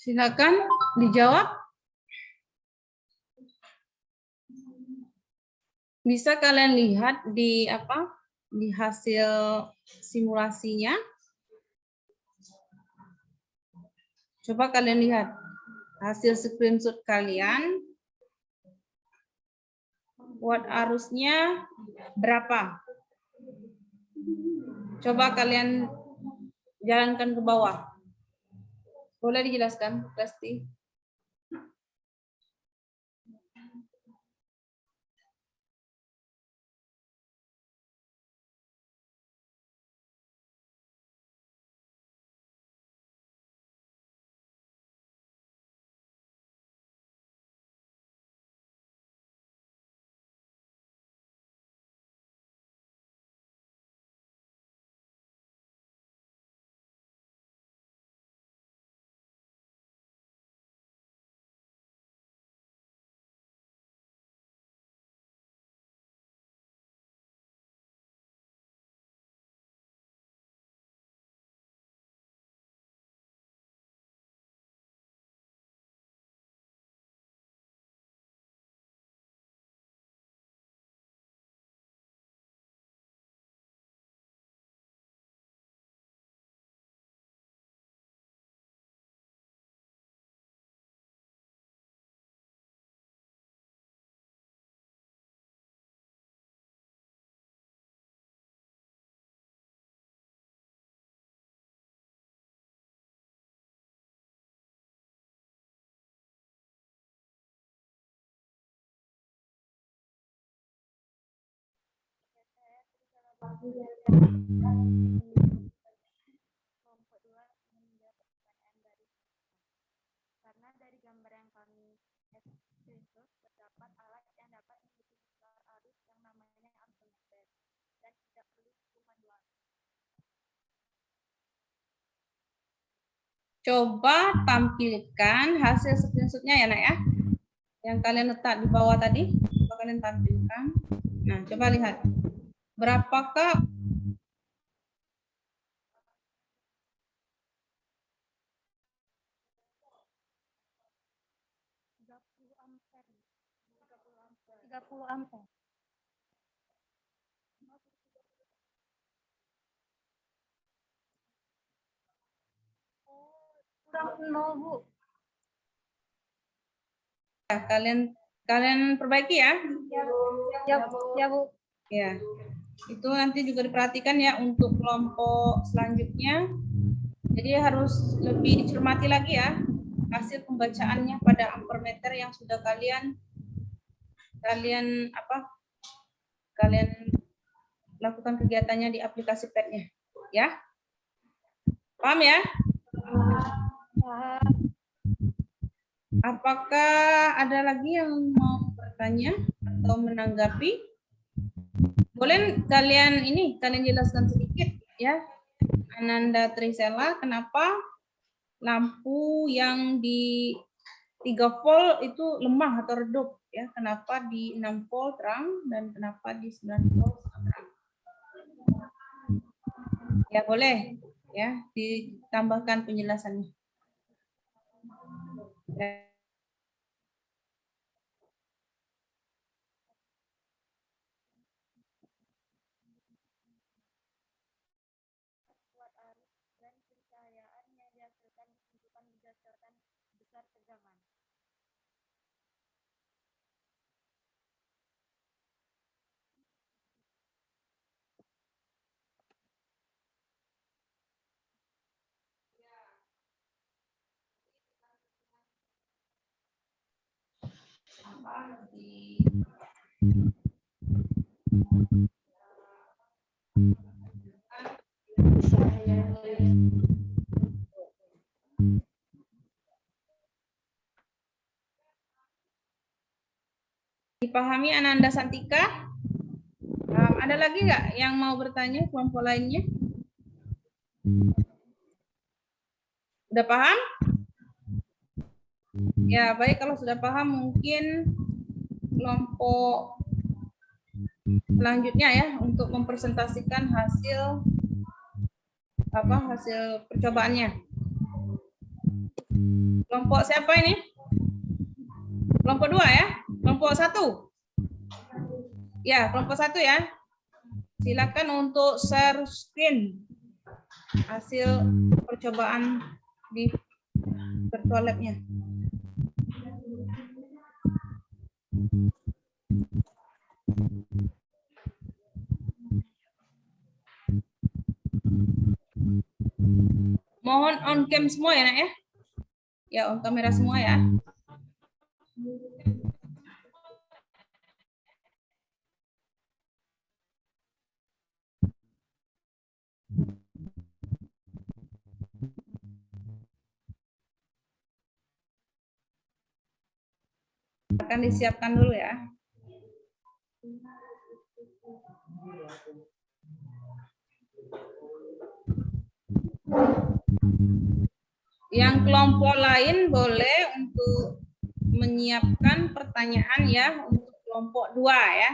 Silakan dijawab. Bisa kalian lihat di apa? Di hasil simulasinya. Coba kalian lihat hasil screenshot kalian. Watt arusnya berapa? Coba kalian jalankan ke bawah. Boleh dijelaskan, Pasti? Karena dari gambar yang kami screenshot terdapat alat yang dapat menghitung arus yang namanya ampermeter dan tidak perlu hitung manual. Coba tampilkan hasil screenshotnya ya, Nak ya. Yang kalian letak di bawah tadi, coba kalian tampilkan. Nah, coba lihat. Berapakah ampere. 30 ampere. Kurang 0, Bu. kalian perbaiki ya? Ya, ya, Bu. Ya. Itu nanti juga diperhatikan ya untuk kelompok selanjutnya. Jadi harus lebih dicermati lagi ya hasil pembacaannya pada ampermeter yang sudah kalian lakukan kegiatannya di aplikasi PET-nya. Ya? Paham ya? Paham. Apakah ada lagi yang mau bertanya atau menanggapi? Boleh kalian jelaskan sedikit ya, Ananda Trisela, kenapa lampu yang di 3 volt itu lemah atau redup ya? Kenapa di 6 volt terang dan kenapa di 9 volt terang? Ya boleh ya ditambahkan penjelasannya. Ya. Dipahami Ananda Santika? Ada lagi nggak yang mau bertanya kelompok lainnya? Udah paham? Ya, baik, kalau sudah paham mungkin kelompok selanjutnya ya untuk mempresentasikan hasil percobaannya. Kelompok siapa ini? Kelompok 2 ya? Kelompok 1? Ya, kelompok 1 ya. Silakan untuk share screen hasil percobaan di virtual lab-nya. Mohon on cam semua ya, Nak ya. Ya, on kamera semua ya. Akan disiapkan dulu ya. Yang kelompok lain boleh untuk menyiapkan pertanyaan ya untuk kelompok 2 ya.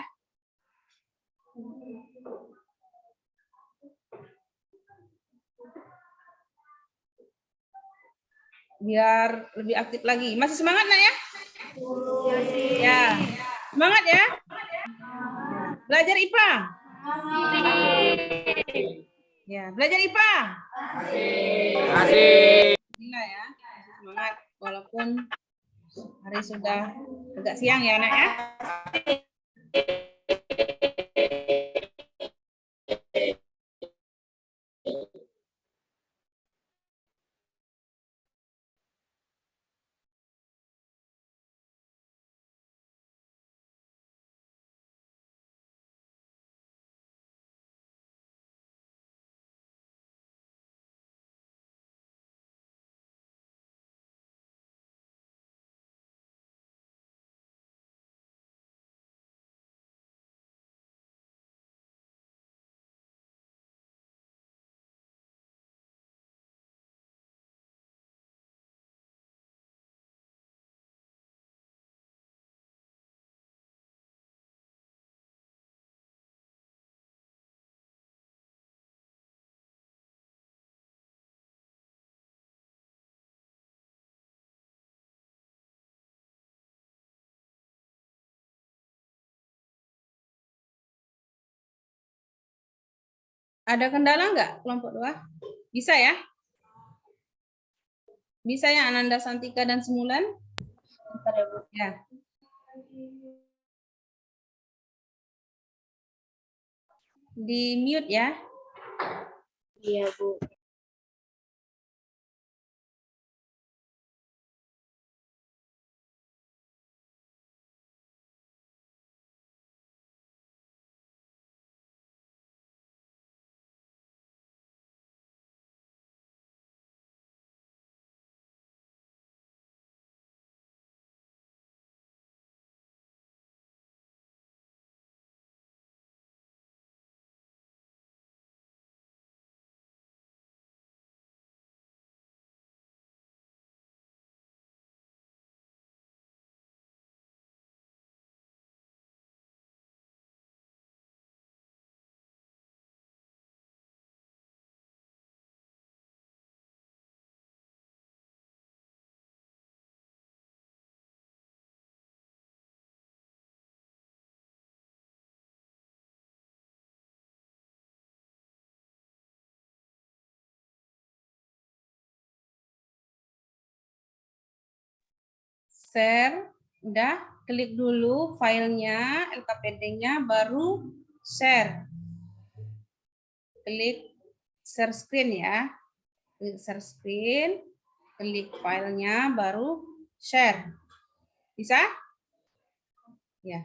Biar lebih aktif lagi. Masih semangat Nak ya? Ya. Semangat ya? Belajar IPA? Ya, belajar IPA? Masih. Gila ya, semangat walaupun hari sudah agak siang ya Nak ya. Ada kendala nggak kelompok 2? Bisa ya? Bisa ya Ananda Santika dan Semulan? Ya. Di mute ya. Iya, Bu. share, udah, klik dulu filenya, LKPD-nya, baru share. Klik share screen ya. Klik share screen, klik filenya, baru share. Bisa? Ya.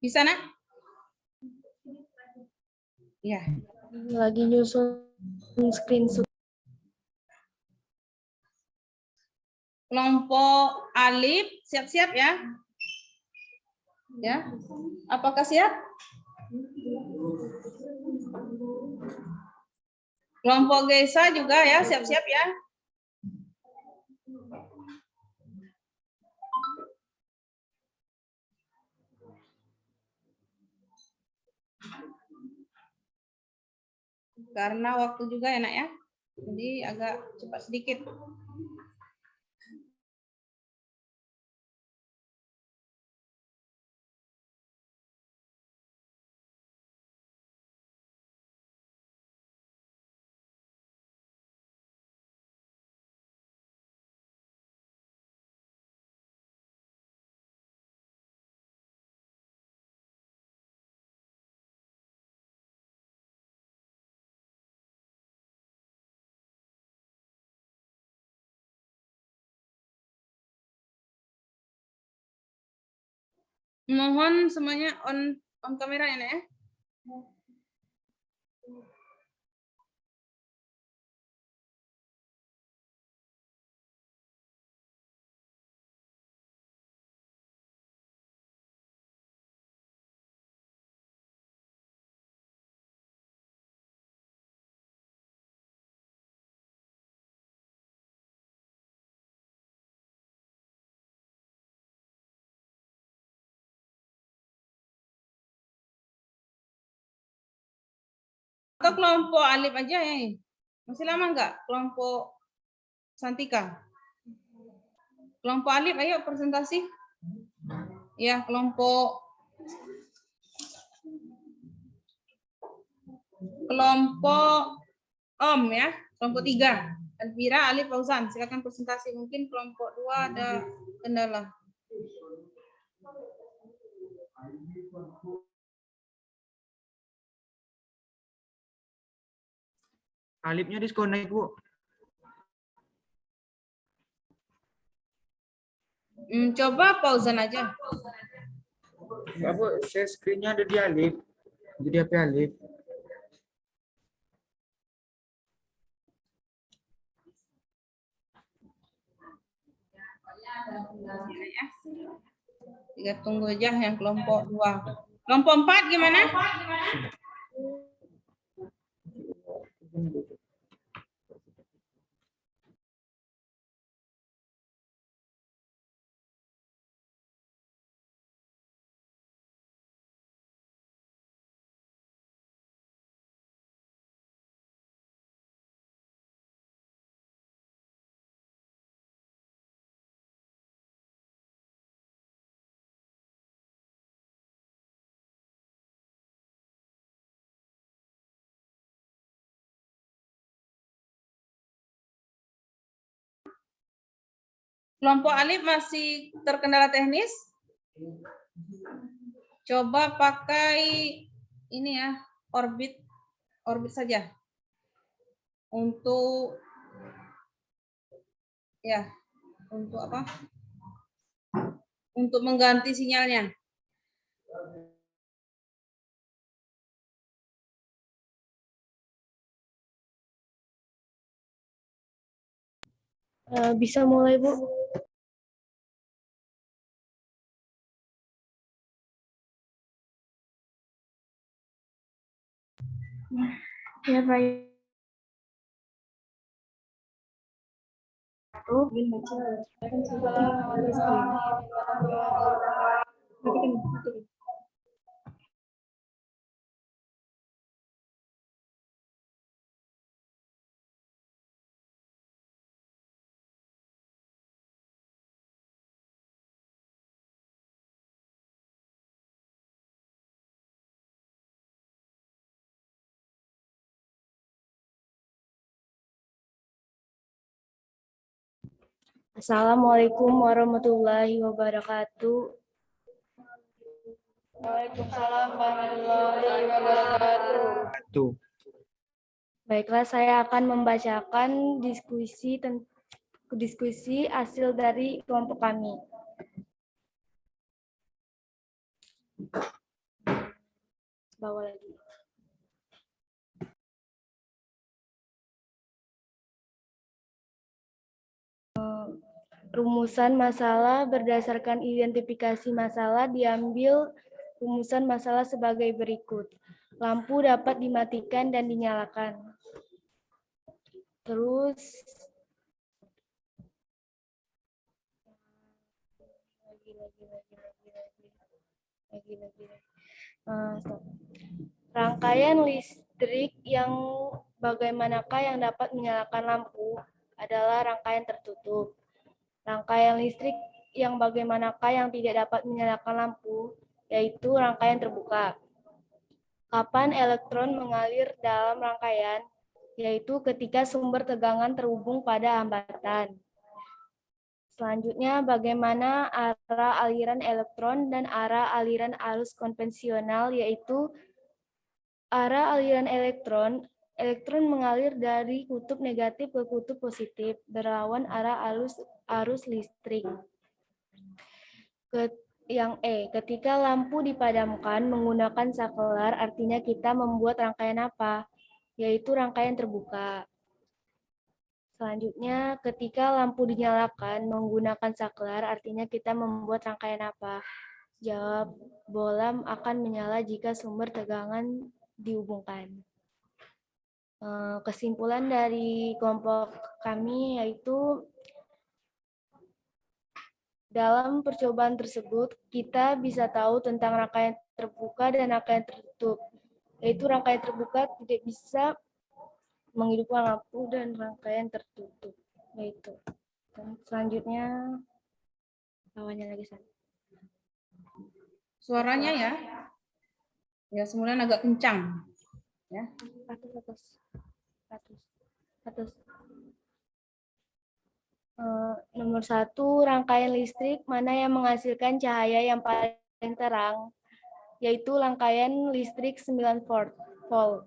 Bisa, Nak? Ya. Lagi nyusun screenshot. Kelompok alif, siap-siap ya. Ya. Apakah siap? Kelompok Gesa juga ya, siap-siap ya. Karena waktu juga enak ya. Jadi agak cepat sedikit. Mohon semuanya on kamera ya, Nak ya. Atau kelompok alif aja ya. Masih lama enggak? Kelompok Santika. Kelompok alif, ayo presentasi. Ya, kelompok Om ya, kelompok 3. Elvira, Alif, Fauzan, silakan presentasi. Mungkin kelompok 2 ada kendala. Alifnya disconnect, Bu. Coba Fauzan aja. Enggak, Bu. Share screen-nya ada di Alif. Jadi HP Alif. Ya. Kita tunggu aja yang kelompok 2. Kelompok 4 gimana? Kelompok alif masih terkendala teknis. Coba pakai ini ya, orbit saja. Untuk ya, untuk apa? Untuk mengganti sinyalnya. Bisa mulai, Bu. Ya, baik. Assalamualaikum warahmatullahi wabarakatuh. Waalaikumsalam warahmatullahi wabarakatuh. Tuh. Baiklah, saya akan membacakan diskusi hasil dari kelompok kami. Bawa lagi. Rumusan masalah berdasarkan identifikasi masalah diambil rumusan masalah sebagai berikut. Lampu dapat dimatikan dan dinyalakan. Terus rangkaian listrik yang bagaimanakah yang dapat menyalakan lampu adalah rangkaian tertutup. Rangkaian listrik yang bagaimanakah yang tidak dapat menyalakan lampu, yaitu rangkaian terbuka. Kapan elektron mengalir dalam rangkaian, yaitu ketika sumber tegangan terhubung pada hambatan. Selanjutnya, bagaimana arah aliran elektron dan arah aliran arus konvensional, yaitu arah aliran elektron mengalir dari kutub negatif ke kutub positif, berlawan arah arus listrik. Yang ketika lampu dipadamkan menggunakan saklar, artinya kita membuat rangkaian apa? Yaitu rangkaian terbuka. Selanjutnya, ketika lampu dinyalakan menggunakan saklar, artinya kita membuat rangkaian apa? Jawab, bola akan menyala jika sumber tegangan dihubungkan. Kesimpulan dari kelompok kami yaitu dalam percobaan tersebut kita bisa tahu tentang rangkaian terbuka dan rangkaian tertutup. Yaitu rangkaian terbuka tidak bisa menghidupkan lampu dan rangkaian tertutup. Yaitu. Dan selanjutnya lawannya lagi sana. Suaranya ya. Ya, semuanya agak kencang. Ya. Atas. Nomor 1, rangkaian listrik mana yang menghasilkan cahaya yang paling terang, yaitu rangkaian listrik 9 volt.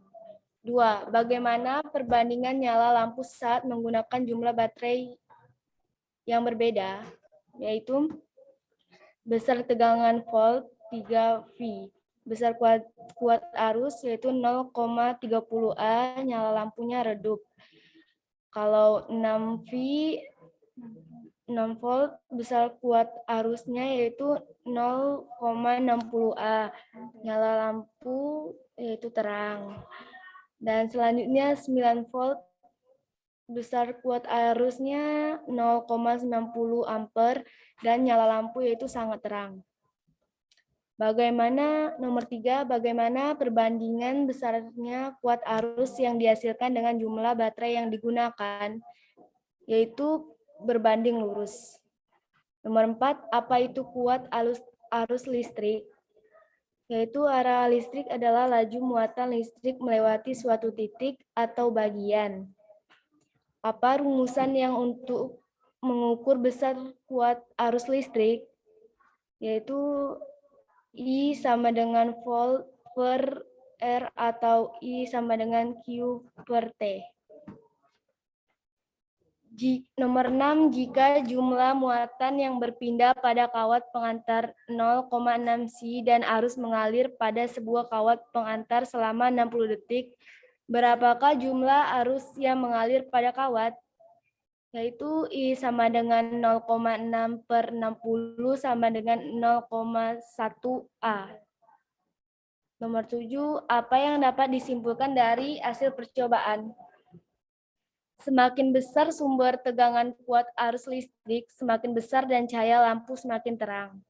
2. Bagaimana perbandingan nyala lampu saat menggunakan jumlah baterai yang berbeda, yaitu besar tegangan volt 3V, besar kuat arus yaitu 0,30 A, nyala lampunya redup. Kalau 6V 6 volt, besar kuat arusnya yaitu 0,60 A, nyala lampu yaitu terang. Dan selanjutnya 9 volt, besar kuat arusnya 0,90 ampere dan nyala lampu yaitu sangat terang. Bagaimana nomor 3, bagaimana perbandingan besarnya kuat arus yang dihasilkan dengan jumlah baterai yang digunakan, yaitu berbanding lurus. Nomor 4, apa itu kuat arus listrik? Yaitu arah listrik adalah laju muatan listrik melewati suatu titik atau bagian. Apa rumusan yang untuk mengukur besar kuat arus listrik? Yaitu I sama dengan volt per R atau I sama dengan Q per T. Nomor 6, jika jumlah muatan yang berpindah pada kawat pengantar 0,6 C dan arus mengalir pada sebuah kawat pengantar selama 60 detik, berapakah jumlah arus yang mengalir pada kawat? yaitu I sama dengan 0,6/60 sama dengan 0,1 A. Nomor 7, apa yang dapat disimpulkan dari hasil percobaan? Semakin besar sumber tegangan kuat arus listrik, semakin besar dan cahaya lampu semakin terang.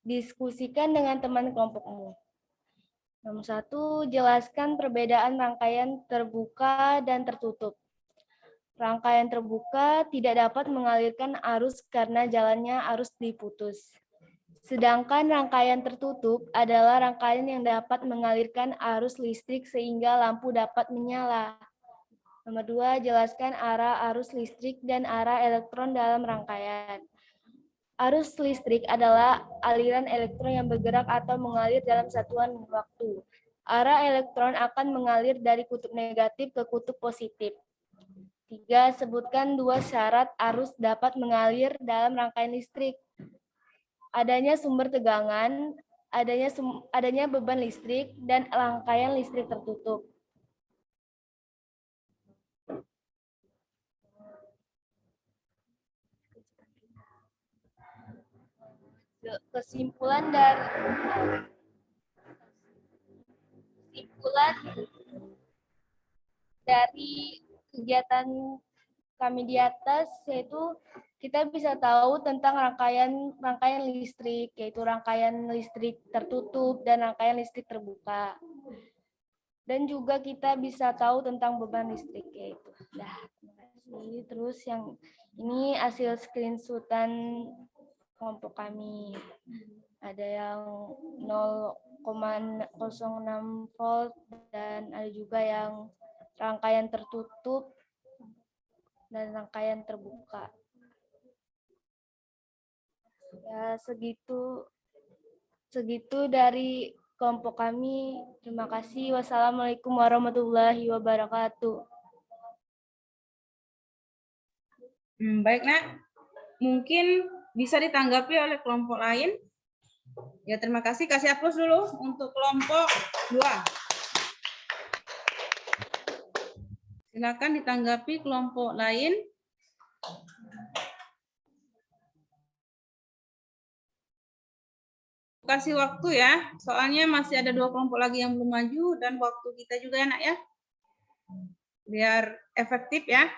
Diskusikan dengan teman kelompokmu. Nomor 1, jelaskan perbedaan rangkaian terbuka dan tertutup. Rangkaian terbuka tidak dapat mengalirkan arus karena jalannya arus diputus. Sedangkan rangkaian tertutup adalah rangkaian yang dapat mengalirkan arus listrik sehingga lampu dapat menyala. Nomor 2, jelaskan arah arus listrik dan arah elektron dalam rangkaian. Arus listrik adalah aliran elektron yang bergerak atau mengalir dalam satuan waktu. Arah elektron akan mengalir dari kutub negatif ke kutub positif. 3, sebutkan 2 syarat arus dapat mengalir dalam rangkaian listrik. Adanya sumber tegangan, adanya beban listrik, dan rangkaian listrik tertutup. Kesimpulan dari kegiatan kami di atas, yaitu kita bisa tahu tentang rangkaian listrik, yaitu rangkaian listrik tertutup dan rangkaian listrik terbuka. Dan juga kita bisa tahu tentang beban listrik, yaitu. Terima kasih. Terus yang ini hasil screenshotan kelompok kami. Ada yang 0,06 volt dan ada juga yang rangkaian tertutup dan rangkaian terbuka. Ya, segitu dari kelompok kami. Terima kasih. Wassalamualaikum warahmatullahi wabarakatuh. Baik, Nak. Mungkin bisa ditanggapi oleh kelompok lain. Ya, terima kasih. Kasih aplaus dulu untuk kelompok 2. Silakan ditanggapi kelompok lain. Kasih waktu ya, soalnya masih ada 2 kelompok lagi yang belum maju dan waktu kita juga ya, Nak ya. Biar efektif ya.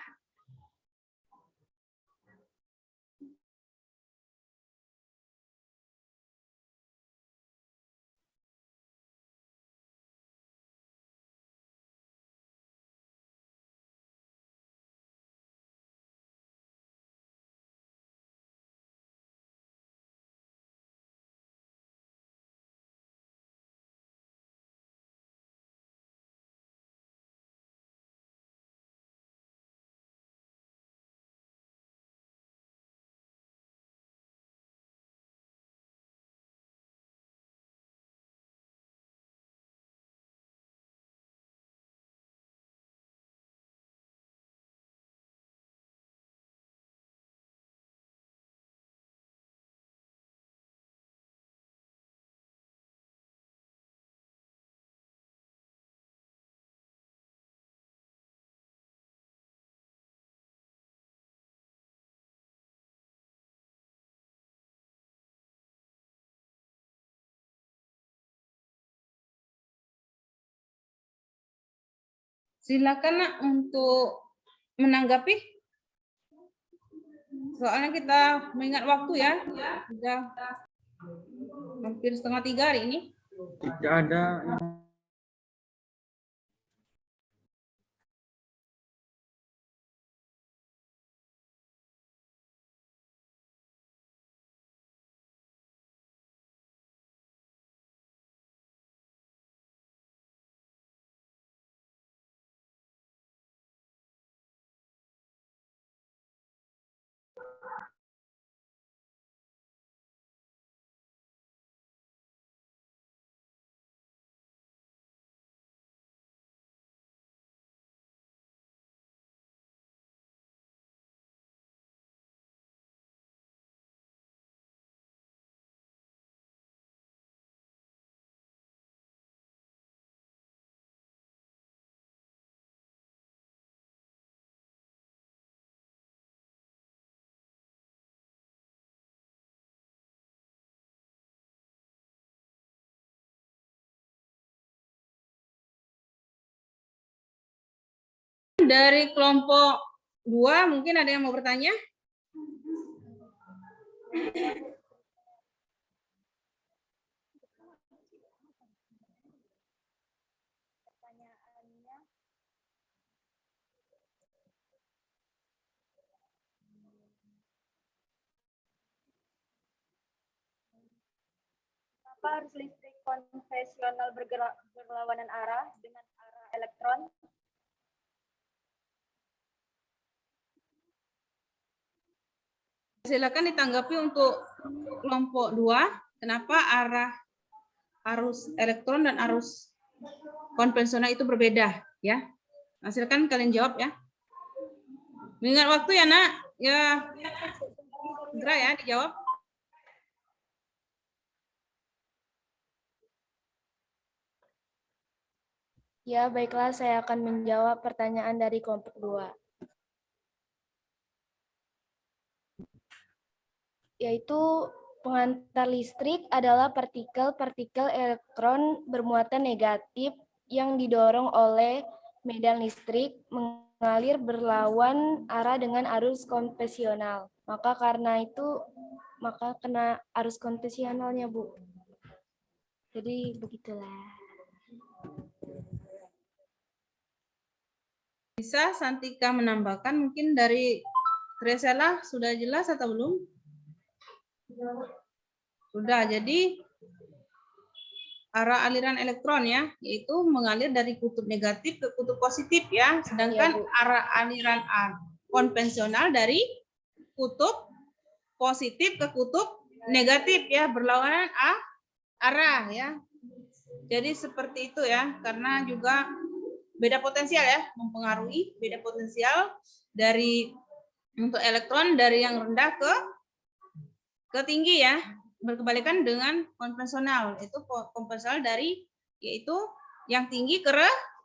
Silakan, Nak, untuk menanggapi. Soalnya kita mengingat waktu ya. Sudah hampir 2:30 hari ini. Tidak ada dari kelompok 2 mungkin ada yang mau bertanya? Kenapa arus listrik konvensional berlawanan arah dengan arah elektron? Silakan ditanggapi untuk kelompok 2. Kenapa arah arus elektron dan arus konvensional itu berbeda, ya? Nah, silakan kalian jawab ya. Mengingat waktu ya, Nak. Ya, segera ya dijawab. Ya, baiklah, saya akan menjawab pertanyaan dari kelompok 2. Yaitu pengantar listrik adalah partikel-partikel elektron bermuatan negatif yang didorong oleh medan listrik mengalir berlawan arah dengan arus konvensional. Maka kena arus konvensionalnya, Bu. Jadi begitulah. Bisa Santika menambahkan mungkin dari Tresela sudah jelas atau belum? Sudah, jadi arah aliran elektron ya, yaitu mengalir dari kutub negatif ke kutub positif ya, sedangkan Ya, Bu. arah aliran konvensional dari kutub positif ke kutub negatif ya, berlawanan arah ya. Jadi seperti itu ya, karena juga beda potensial ya, mempengaruhi beda potensial dari untuk elektron dari yang rendah ke tinggi ya, berkebalikan dengan konvensional. Itu konvensional dari yaitu yang tinggi ke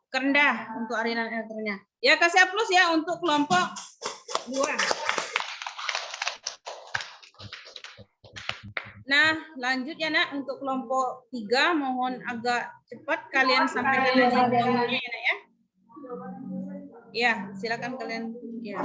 rendah untuk aliran elektronnya. Ya, kasih plus ya untuk kelompok 2. Nah, lanjut ya, Nak, untuk kelompok 3 mohon agak cepat kalian sampaikan jawabannya ya, Nak, ya. Ya, silakan kalian ya.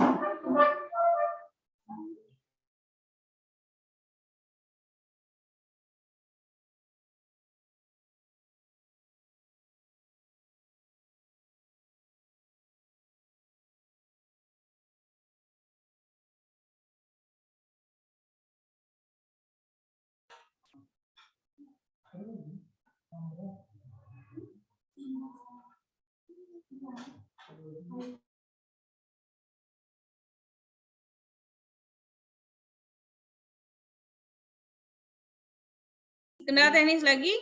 Kendala teknis lagi?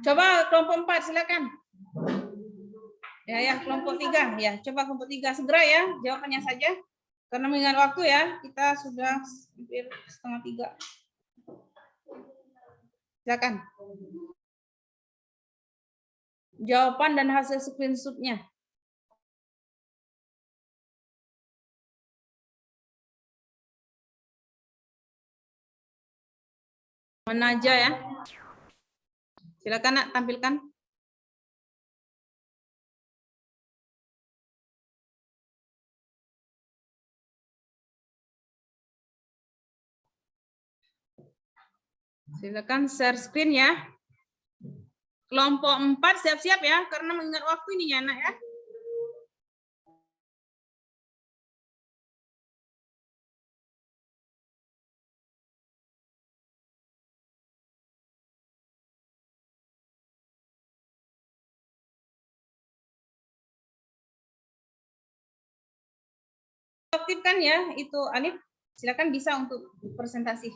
Coba kelompok 4 silakan. Ya, kelompok 3 ya. Coba kelompok 3 segera ya, jawabannya saja. Karena mengingat waktu ya, kita sudah hampir setengah 3. Silakan. Jawaban dan hasil screenshot-nya. Mana aja ya. Silakan, Nak, tampilkan. Silakan share screen ya. Kelompok 4 siap-siap ya, karena mengingat waktu ini ya, Nak ya. Aktifkan ya, itu Alif. Silakan bisa untuk presentasi.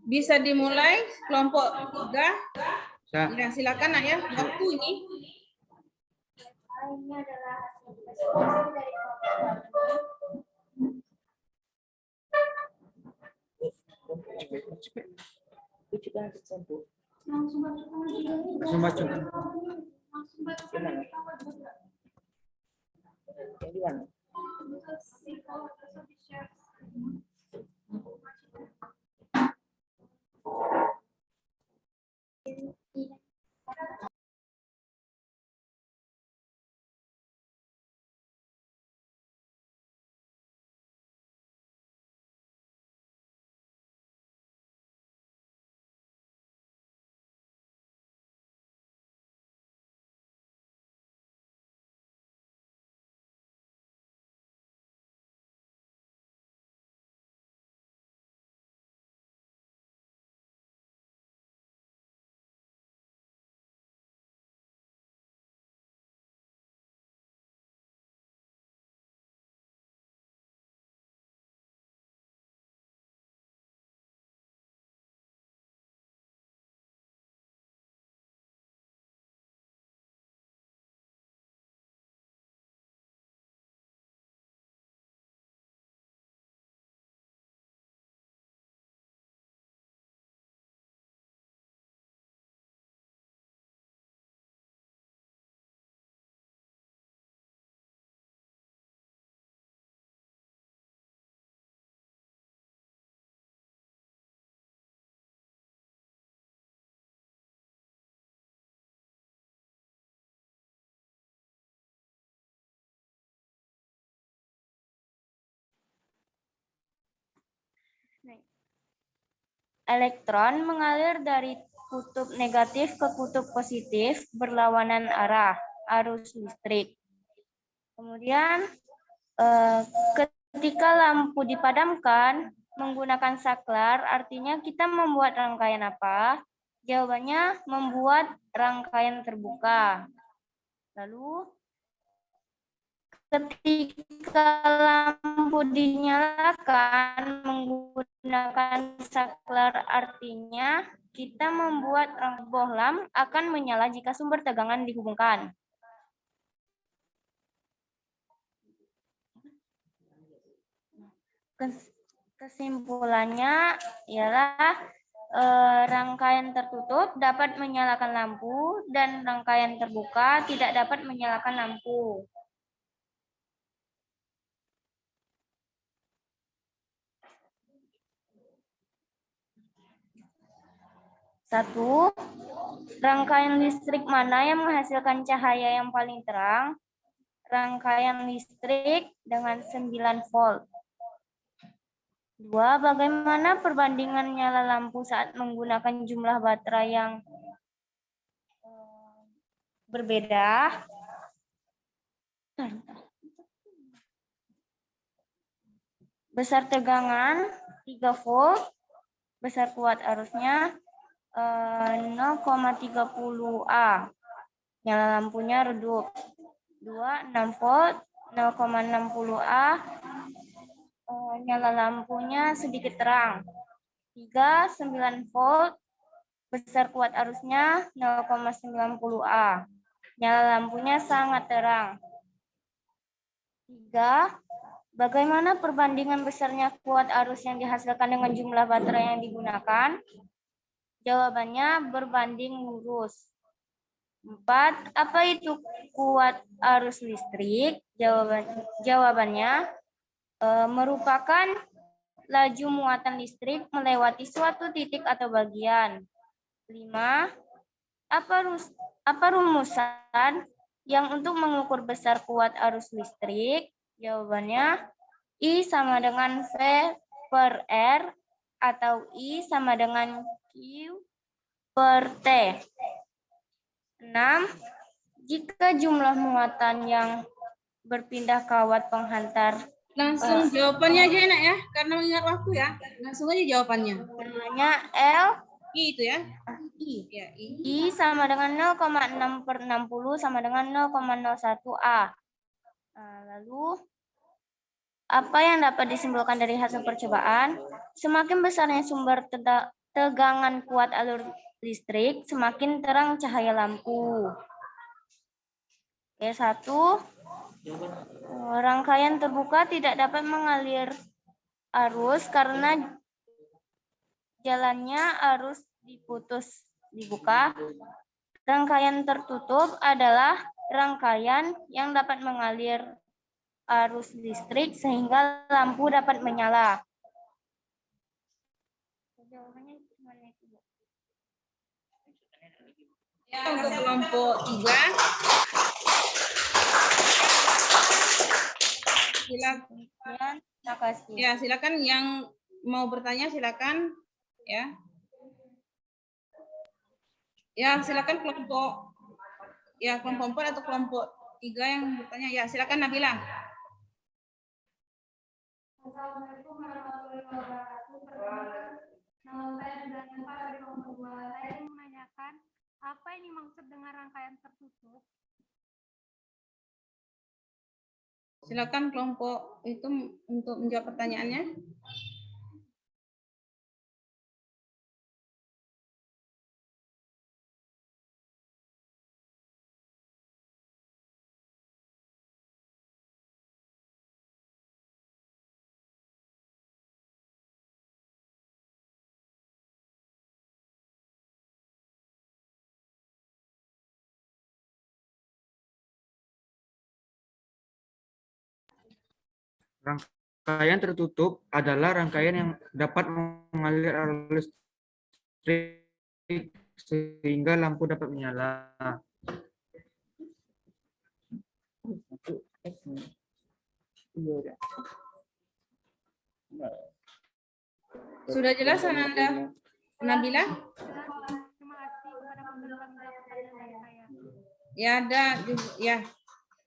Bisa dimulai kelompok 3. Ya. Ya, silakan Nak ya. Waktu ini. Ini adalah hasil investigasi dari Langsung masuk. Elektron mengalir dari kutub negatif ke kutub positif berlawanan arah arus listrik. Kemudian ketika lampu dipadamkan menggunakan saklar, artinya kita membuat rangkaian apa? Jawabannya membuat rangkaian terbuka. Lalu ketika lampu dinyalakan menggunakan saklar, artinya kita membuat bohlam akan menyala jika sumber tegangan dihubungkan. Kesimpulannya ialah rangkaian tertutup dapat menyalakan lampu dan rangkaian terbuka tidak dapat menyalakan lampu. Satu, rangkaian listrik mana yang menghasilkan cahaya yang paling terang? Rangkaian listrik dengan 9 volt. 2, bagaimana perbandingan nyala lampu saat menggunakan jumlah baterai yang berbeda? Besar tegangan 3 volt, besar kuat arusnya 0,30 A. Nyala lampunya redup. 2, 6 volt, 0,60 A. Nyala lampunya sedikit terang. 3, 9 volt, besar kuat arusnya 0,90 A. Nyala lampunya sangat terang. 3, bagaimana perbandingan besarnya kuat arus yang dihasilkan dengan jumlah baterai yang digunakan? Jawabannya berbanding lurus. 4, apa itu kuat arus listrik? Jawabannya merupakan laju muatan listrik melewati suatu titik atau bagian. 5, apa rumusan yang untuk mengukur besar kuat arus listrik? Jawabannya I sama dengan V per R atau I sama dengan Q per T. 6, jika jumlah muatan yang berpindah kawat penghantar. Langsung jawabannya aja enak ya, karena mengingat waktu ya. Langsung aja jawabannya. Namanya L I itu ya. Ya, I. I sama dengan 0,6/60 sama dengan 0,01A. Nah, lalu, apa yang dapat disimpulkan dari hasil percobaan? Semakin besarnya sumber tegangan kuat alur listrik, semakin terang cahaya lampu. Oke, 1. Rangkaian terbuka tidak dapat mengalir arus karena jalannya arus dibuka. Rangkaian tertutup adalah rangkaian yang dapat mengalir arus listrik sehingga lampu dapat menyala. Jawabannya cuma itu, Bu. Ya, untuk kelompok 3. Silakan. Terima kasih. Ya, silakan yang mau bertanya silakan ya. Ya, silakan kelompok 4 atau kelompok 3 yang bertanya. Ya, silakan Nabila. Assalamualaikum warahmatullahi wabarakatuh. Nama saya Daniel dari kelompok 2. Saya ingin menanyakan apa ini maksud dengan rangkaian tertutup? Silakan kelompok itu untuk menjawab pertanyaannya. Rangkaian tertutup adalah rangkaian yang dapat mengalir arus listrik sehingga lampu dapat menyala. Sudah jelas Ananda? Nabila? Terima kasih kepada penerima pertanyaan dari saya. Ya, ada ya.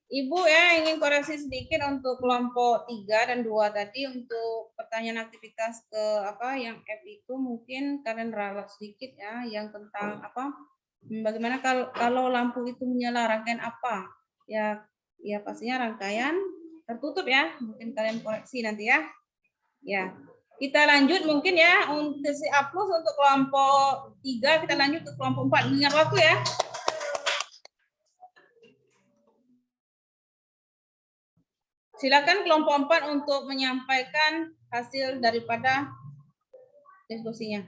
Ibu ya ingin koreksi sedikit untuk kelompok 3 dan 2 tadi untuk pertanyaan aktivitas ke yang F itu mungkin kalian ralat sedikit ya yang tentang bagaimana kalau lampu itu menyala rangkaian apa? Ya pastinya rangkaian tertutup ya. Mungkin kalian koreksi nanti ya. Ya. Kita lanjut mungkin ya untuk si A+ untuk kelompok 3 kita lanjut ke kelompok 4. Ingat waktu ya. Silakan kelompok 4 untuk menyampaikan hasil daripada diskusinya.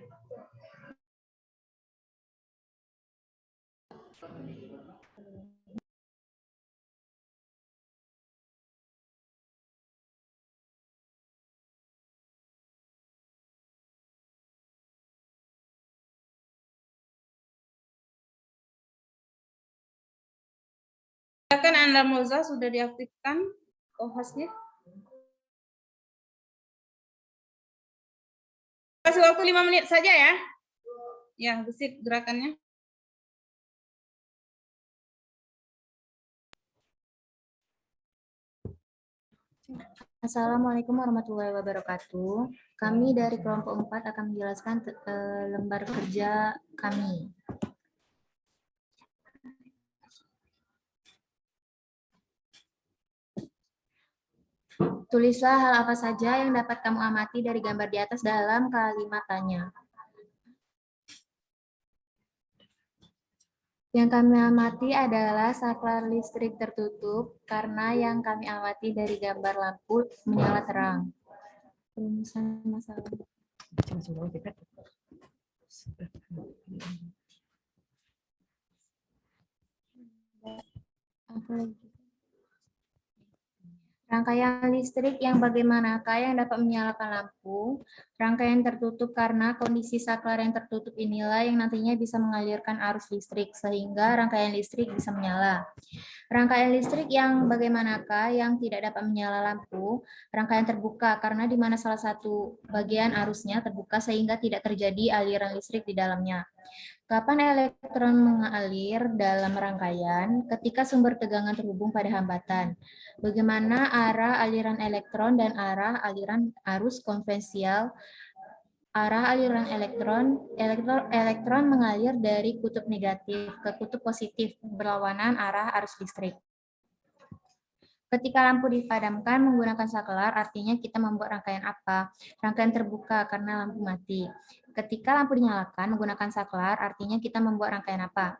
Silakan Anda Moza sudah diaktifkan hostnya. Kasih waktu 5 menit saja ya. Ya, gesit gerakannya. Assalamualaikum warahmatullahi wabarakatuh. Kami dari kelompok 4 akan menjelaskan lembar kerja kami. Tulislah hal apa saja yang dapat kamu amati dari gambar di atas dalam kalimat tanya. Yang kami amati adalah saklar listrik tertutup karena yang kami amati dari gambar lampu menyala terang. Perumusan masalah. Rangkaian listrik yang bagaimanakah yang dapat menyalakan lampu? Rangkaian tertutup karena kondisi saklar yang tertutup inilah yang nantinya bisa mengalirkan arus listrik sehingga rangkaian listrik bisa menyala. Rangkaian listrik yang bagaimanakah yang tidak dapat menyala lampu? Rangkaian terbuka karena di mana salah satu bagian arusnya terbuka sehingga tidak terjadi aliran listrik di dalamnya. Kapan elektron mengalir dalam rangkaian? Ketika sumber tegangan terhubung pada hambatan. Bagaimana arah aliran elektron dan arah aliran arus konvensional arah aliran elektron mengalir dari kutub negatif ke kutub positif berlawanan arah arus listrik. Ketika lampu dipadamkan menggunakan saklar, artinya kita membuat rangkaian apa? Rangkaian terbuka karena lampu mati. Ketika lampu dinyalakan menggunakan saklar, artinya kita membuat rangkaian apa?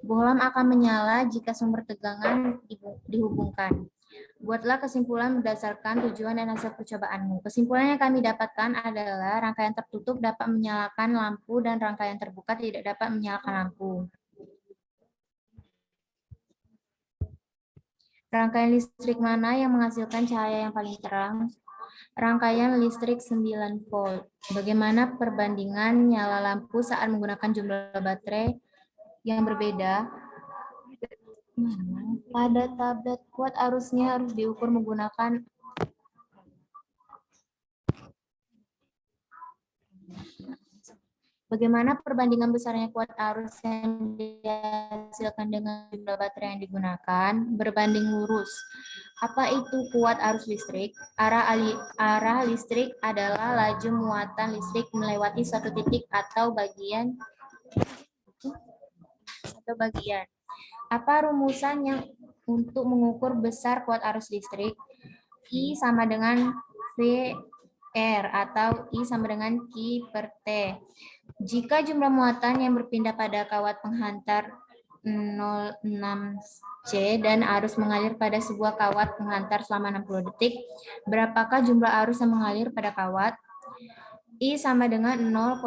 Bohlam akan menyala jika sumber tegangan dihubungkan. Buatlah kesimpulan berdasarkan tujuan dan hasil percobaanmu. Kesimpulan yang kami dapatkan adalah rangkaian tertutup dapat menyalakan lampu dan rangkaian terbuka tidak dapat menyalakan lampu. Rangkaian listrik mana yang menghasilkan cahaya yang paling terang? Rangkaian listrik 9 volt. Bagaimana perbandingan nyala lampu saat menggunakan jumlah baterai yang berbeda? Pada tablet kuat arusnya harus diukur menggunakan bagaimana perbandingan besarnya kuat arus yang dihasilkan dengan jumlah baterai yang digunakan? Berbanding lurus. Apa itu kuat arus listrik? Arah listrik adalah laju muatan listrik melewati suatu titik atau bagian. Apa rumusan yang untuk mengukur besar kuat arus listrik? I sama dengan VR atau I sama dengan Q per T. Jika jumlah muatan yang berpindah pada kawat penghantar 06C dan arus mengalir pada sebuah kawat penghantar selama 60 detik, berapakah jumlah arus yang mengalir pada kawat? I sama dengan 0,6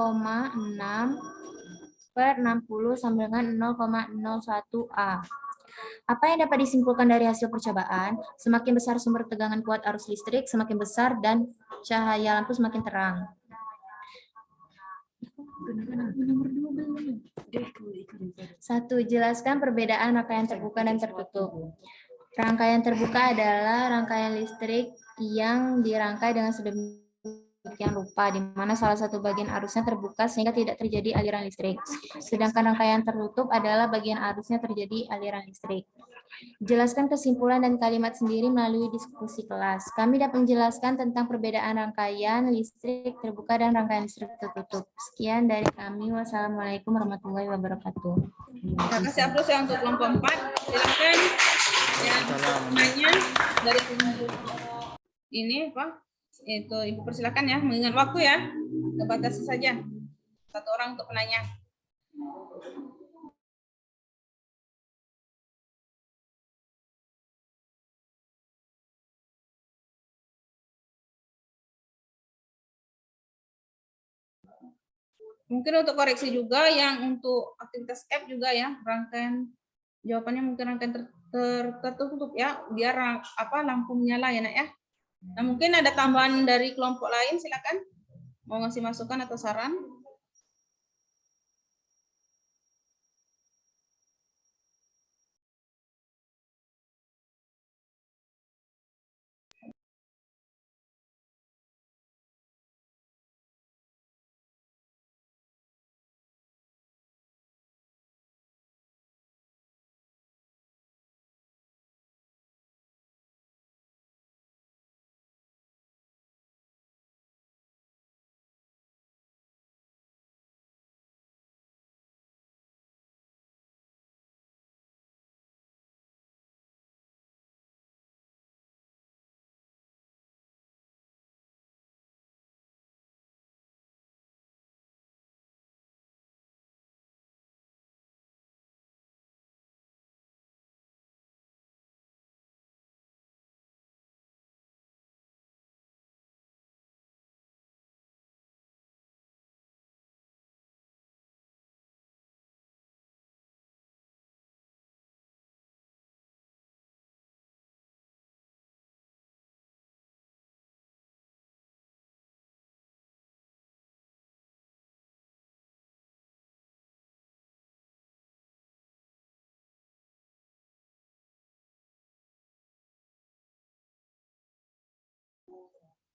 per 60 sama dengan 0,01 A. Apa yang dapat disimpulkan dari hasil percobaan? Semakin besar sumber tegangan kuat arus listrik, semakin besar dan cahaya lampu semakin terang. Satu, jelaskan perbedaan rangkaian terbuka dan tertutup. Rangkaian terbuka adalah rangkaian listrik yang dirangkai dengan sedemikian rupa, di mana salah satu bagian arusnya terbuka sehingga tidak terjadi aliran listrik. Sedangkan rangkaian tertutup adalah bagian arusnya terjadi aliran listrik. Jelaskan kesimpulan dan kalimat sendiri melalui diskusi kelas. Kami dapat menjelaskan tentang perbedaan rangkaian listrik terbuka dan rangkaian listrik tertutup. Sekian dari kami. Wassalamualaikum warahmatullahi wabarakatuh. Terima kasih Aprus ya untuk kelompok 4. Silakan yang nanya dari kelompok ini apa? Itu Ibu persilakan ya, mengingat waktu ya. Dibatasi saja. 1 orang untuk penanya. Mungkin untuk koreksi juga yang untuk aktivitas app juga ya, rangkaian jawabannya mungkin rangkaian tertutup ya, biar lampu menyala ya Nak ya. Nah, mungkin ada tambahan dari kelompok lain, silakan. Mau ngasih masukan atau saran?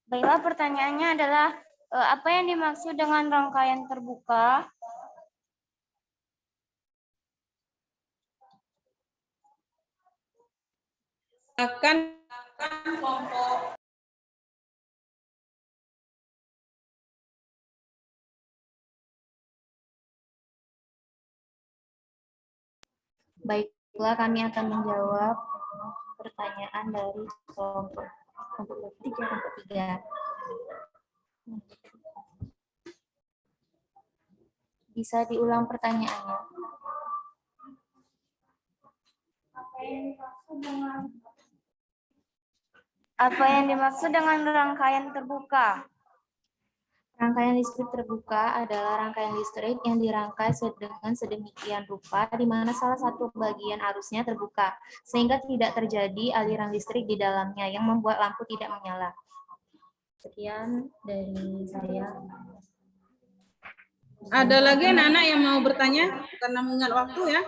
Baiklah, pertanyaannya adalah apa yang dimaksud dengan rangkaian terbuka? Akan kelompok Baiklah, kami akan menjawab pertanyaan dari kelompok tiga. Bisa diulang pertanyaannya? Apa yang dimaksud dengan rangkaian terbuka? Rangkaian listrik terbuka adalah rangkaian listrik yang dirangkai dengan sedemikian rupa di mana salah satu bagian arusnya terbuka, sehingga tidak terjadi aliran listrik di dalamnya yang membuat lampu tidak menyala. Sekian dari saya. Ada lagi anak-anak yang mau bertanya karena mengingat waktu ya?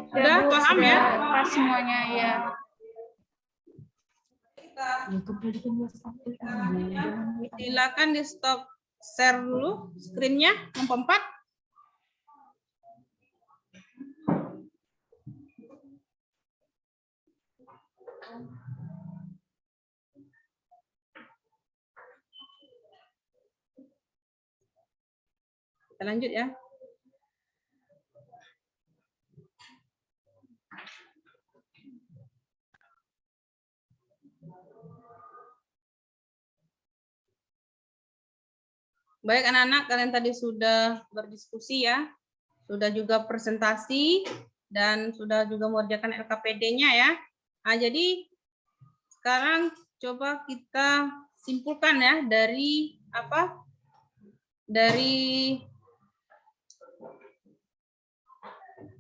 Sudah paham ya? Pas semuanya ya. Silakan di stop share dulu screen-nya yang keempat. Kita lanjut ya. Baik anak-anak, kalian tadi sudah berdiskusi ya, sudah juga presentasi, dan sudah juga mengerjakan LKPD-nya ya. Nah, jadi sekarang coba kita simpulkan ya dari apa? Dari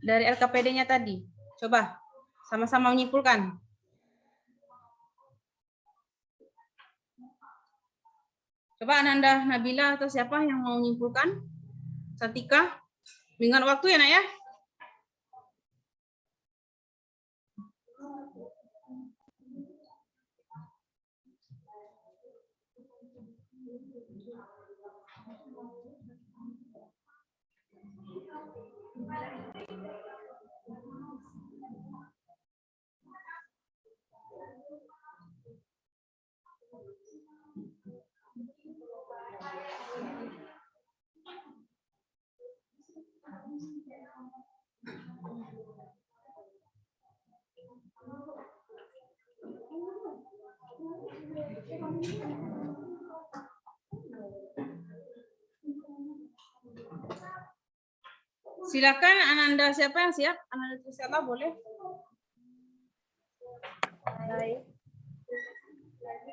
LKPD-nya tadi. Coba sama-sama menyimpulkan. Coba Ananda, Nabila, atau siapa yang mau menyimpulkan? Satika, ingat waktu ya nak ya? Silakan Ananda, siapa yang siap? Ananda Trisela boleh. Baik.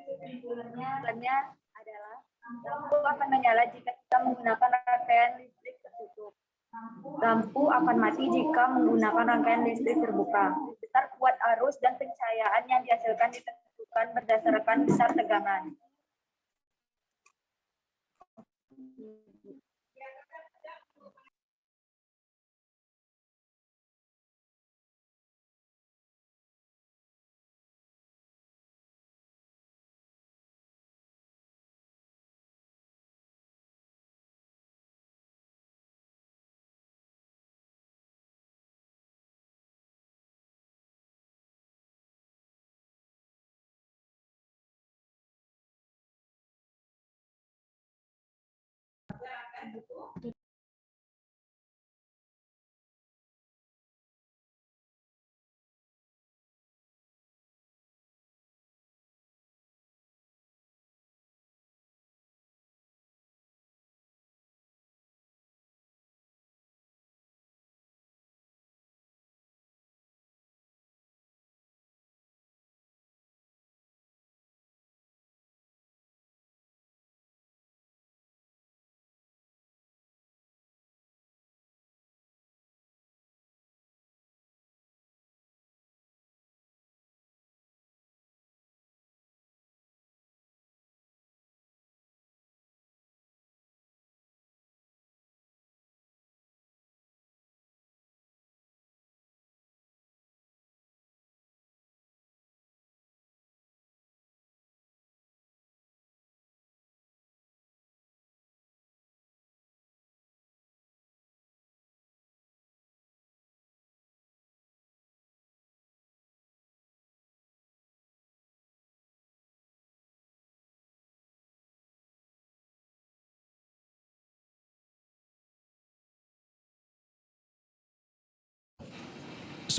Kesimpulannya adalah lampu akan menyala jika kita menggunakan rangkaian listrik tertutup. Lampu akan mati jika menggunakan rangkaian listrik terbuka. Besar kuat arus dan pencahayaan yang dihasilkan ditentukan berdasarkan besar tegangan.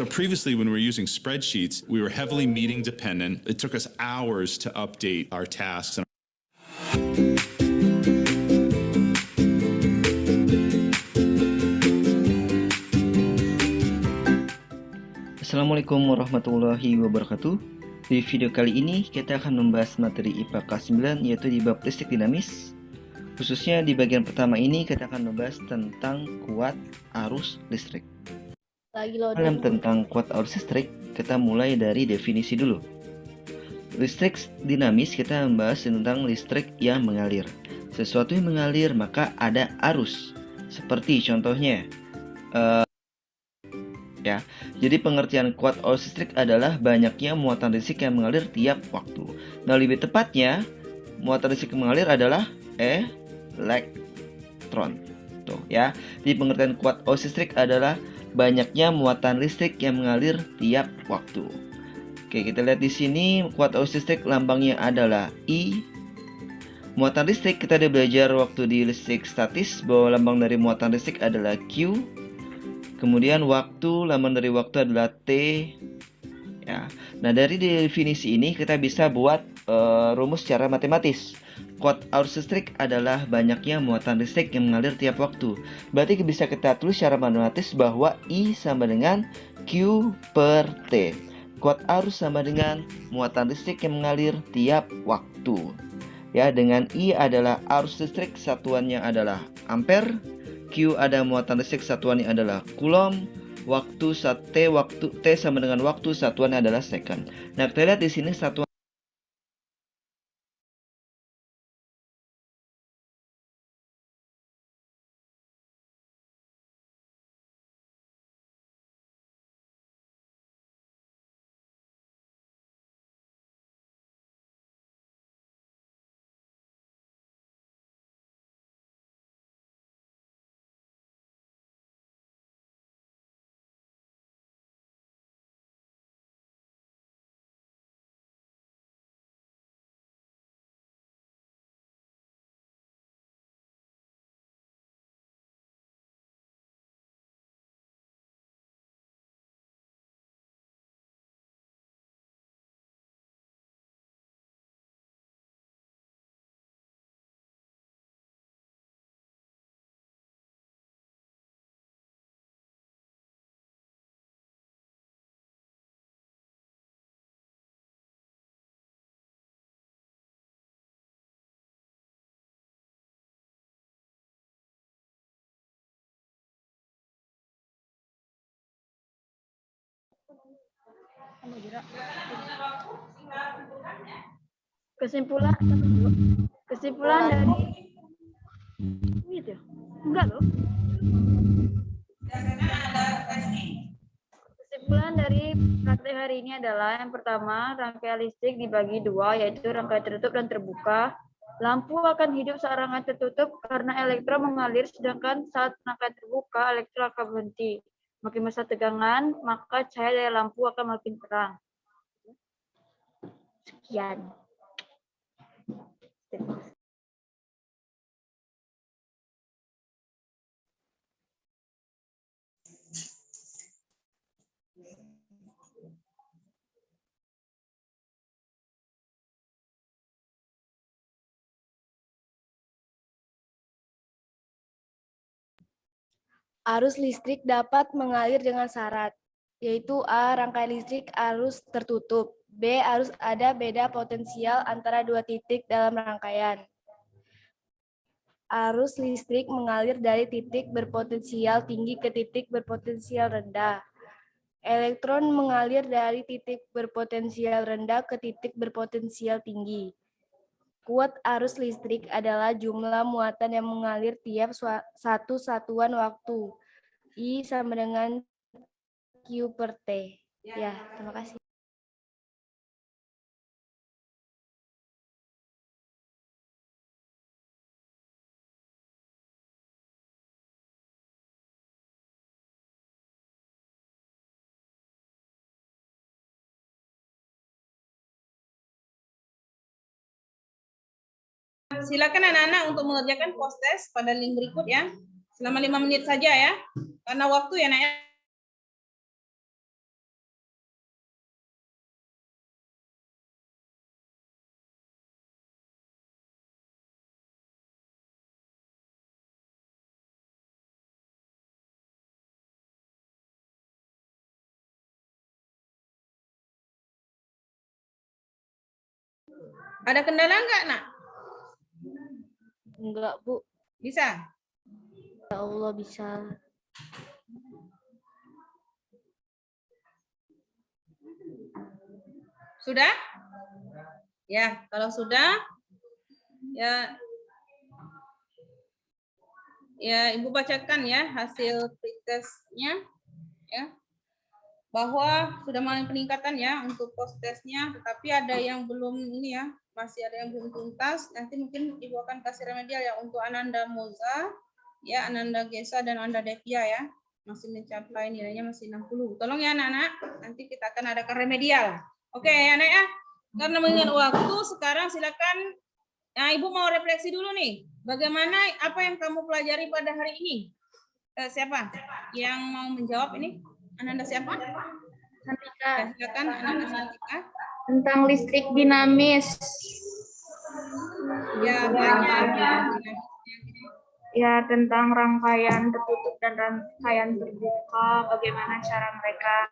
So previously, when we were using spreadsheets, we were heavily meeting dependent. It took us hours to update our tasks. Assalamualaikum warahmatullahi wabarakatuh. Di video kali ini kita akan membahas materi IPA kelas 9 yaitu di bab listrik dinamis. Khususnya di bagian pertama ini kita akan membahas tentang kuat arus listrik. Dalam tentang kuat arus listrik, kita mulai dari definisi dulu. Listrik dinamis kita membahas tentang listrik yang mengalir. Sesuatu yang mengalir maka ada arus. Seperti contohnya ya. Jadi pengertian kuat arus listrik adalah banyaknya muatan listrik yang mengalir tiap waktu. Nah, lebih tepatnya muatan listrik yang mengalir adalah elektron. Tuh ya. Jadi pengertian kuat arus listrik adalah banyaknya muatan listrik yang mengalir tiap waktu. Oke, kita lihat di sini kuat arus listrik lambangnya adalah I. Muatan listrik kita udah belajar waktu di listrik statis bahwa lambang dari muatan listrik adalah Q. Kemudian waktu, lambang dari waktu adalah T. Ya. Nah, dari definisi ini kita bisa buat rumus secara matematis. Kuat arus listrik adalah banyaknya muatan listrik yang mengalir tiap waktu. Berarti bisa kita tulis secara matematis bahwa I sama dengan Q per T. Kuat arus sama dengan muatan listrik yang mengalir tiap waktu. Ya, dengan I adalah arus listrik, satuannya adalah ampere. Q ada muatan listrik, satuannya adalah coulomb. Waktu T sama dengan waktu, satuannya adalah second. Nah, kita lihat di sini satuan Kesimpulan dari gitu. Enggak loh. Kesimpulan dari praktek hari ini adalah yang pertama, rangkaian listrik dibagi dua, yaitu rangkaian tertutup dan terbuka. Lampu akan hidup saat rangkaian tertutup karena elektron mengalir, sedangkan saat rangkaian terbuka, elektron akan berhenti. Makin besar tegangan, maka cahaya dari lampu akan makin terang. Sekian. Arus listrik dapat mengalir dengan syarat, yaitu A. Rangkaian listrik arus tertutup. B. Harus ada beda potensial antara dua titik dalam rangkaian. Arus listrik mengalir dari titik berpotensial tinggi ke titik berpotensial rendah. Elektron mengalir dari titik berpotensial rendah ke titik berpotensial tinggi. Kuat arus listrik adalah jumlah muatan yang mengalir tiap satu satuan waktu. I sama dengan Q per T. Ya, terima kasih. Silakan anak-anak untuk mengerjakan post test pada link berikut ya. Selama 5 menit saja ya. Karena waktu ya, Nak ya. Ada kendala enggak, Nak? Enggak, Bu. Bisa? Ya Allah bisa. Sudah? Ya, kalau sudah, ya Ibu bacakan ya hasil pretestnya, ya, bahwa sudah mulai peningkatan ya untuk post testnya, tetapi ada yang belum ini ya, masih ada yang belum tuntas. Nanti mungkin Ibu akan kasih remedial ya untuk Ananda Moza, ya, Ananda Gesa dan Anda Devia ya, masih mencapai nilainya masih 60. Tolong ya anak-anak, nanti kita akan adakan remedial. Oke ya anak ya, karena mengingat waktu sekarang silakan. Nah, Ibu mau refleksi dulu nih. Bagaimana apa yang kamu pelajari pada hari ini? Siapa yang mau menjawab ini? Ananda siapa? Santika. Silakan Ananda Santika. Tentang listrik dinamis. Ya, banyak. Ya, tentang rangkaian tertutup dan rangkaian terbuka, bagaimana cara mereka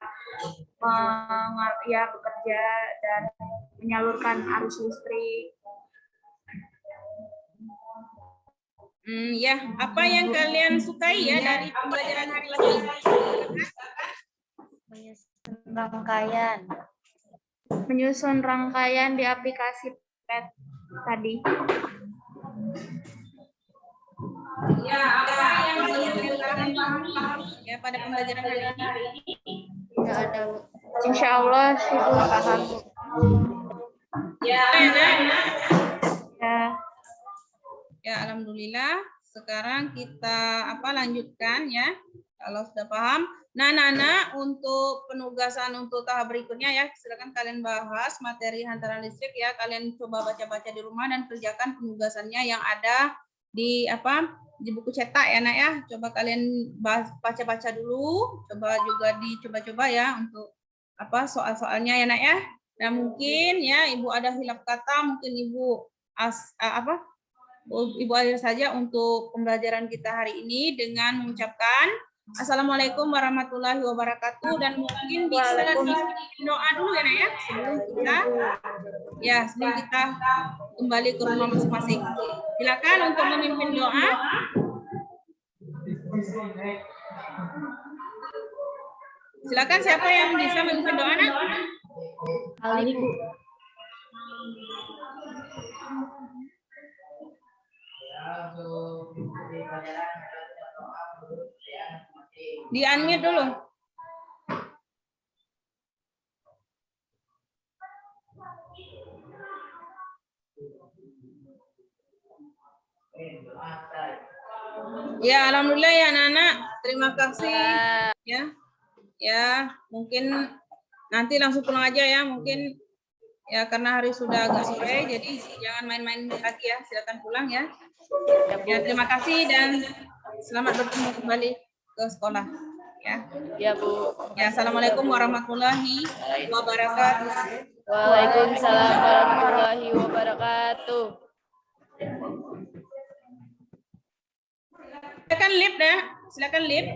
bekerja dan menyalurkan arus listrik. Ya, apa yang kalian sukai ya dari pembelajaran hari ini? Menyusun rangkaian di aplikasi PET tadi. Ya, apa yang kalian pahami ya pada pembelajaran hari ini? Tidak ada, Bu. Insya Allah Ibu paham. Ya, Ya. ya, alhamdulillah. Sekarang kita lanjutkan ya. Kalau sudah paham. Nah, Nana, untuk penugasan untuk tahap berikutnya ya, silakan kalian bahas materi hantaran listrik ya. Kalian coba baca-baca di rumah dan kerjakan penugasannya yang ada di buku cetak ya, Nak ya. Coba kalian baca-baca dulu, coba juga dicoba-coba ya untuk soal-soalnya ya, Nak ya. Nah, mungkin ya Ibu ada hilaf kata, mungkin Ibu Ibu akhir saja untuk pembelajaran kita hari ini dengan mengucapkan Assalamualaikum warahmatullahi wabarakatuh, dan mungkin bisa dipimpin doa dulu ya, Nak ya, sebelum kita kembali ke rumah masing-masing. Silakan untuk memimpin doa. Silakan siapa yang bisa memimpin doa, Nak? Ali, Bu. Di unmute dulu. Ya, alhamdulillah ya anak-anak. Terima kasih. Ya, mungkin nanti langsung pulang aja ya. Mungkin ya karena hari sudah agak sore, jadi jangan main-main lagi ya. Silakan pulang ya. Ya, terima kasih dan selamat bertemu kembali ke sekolah. Ya, Bu. Ya, assalamualaikum warahmatullahi wabarakatuh. Waalaikumsalam warahmatullahi wabarakatuh. Silakan lift ya. Silakan lift.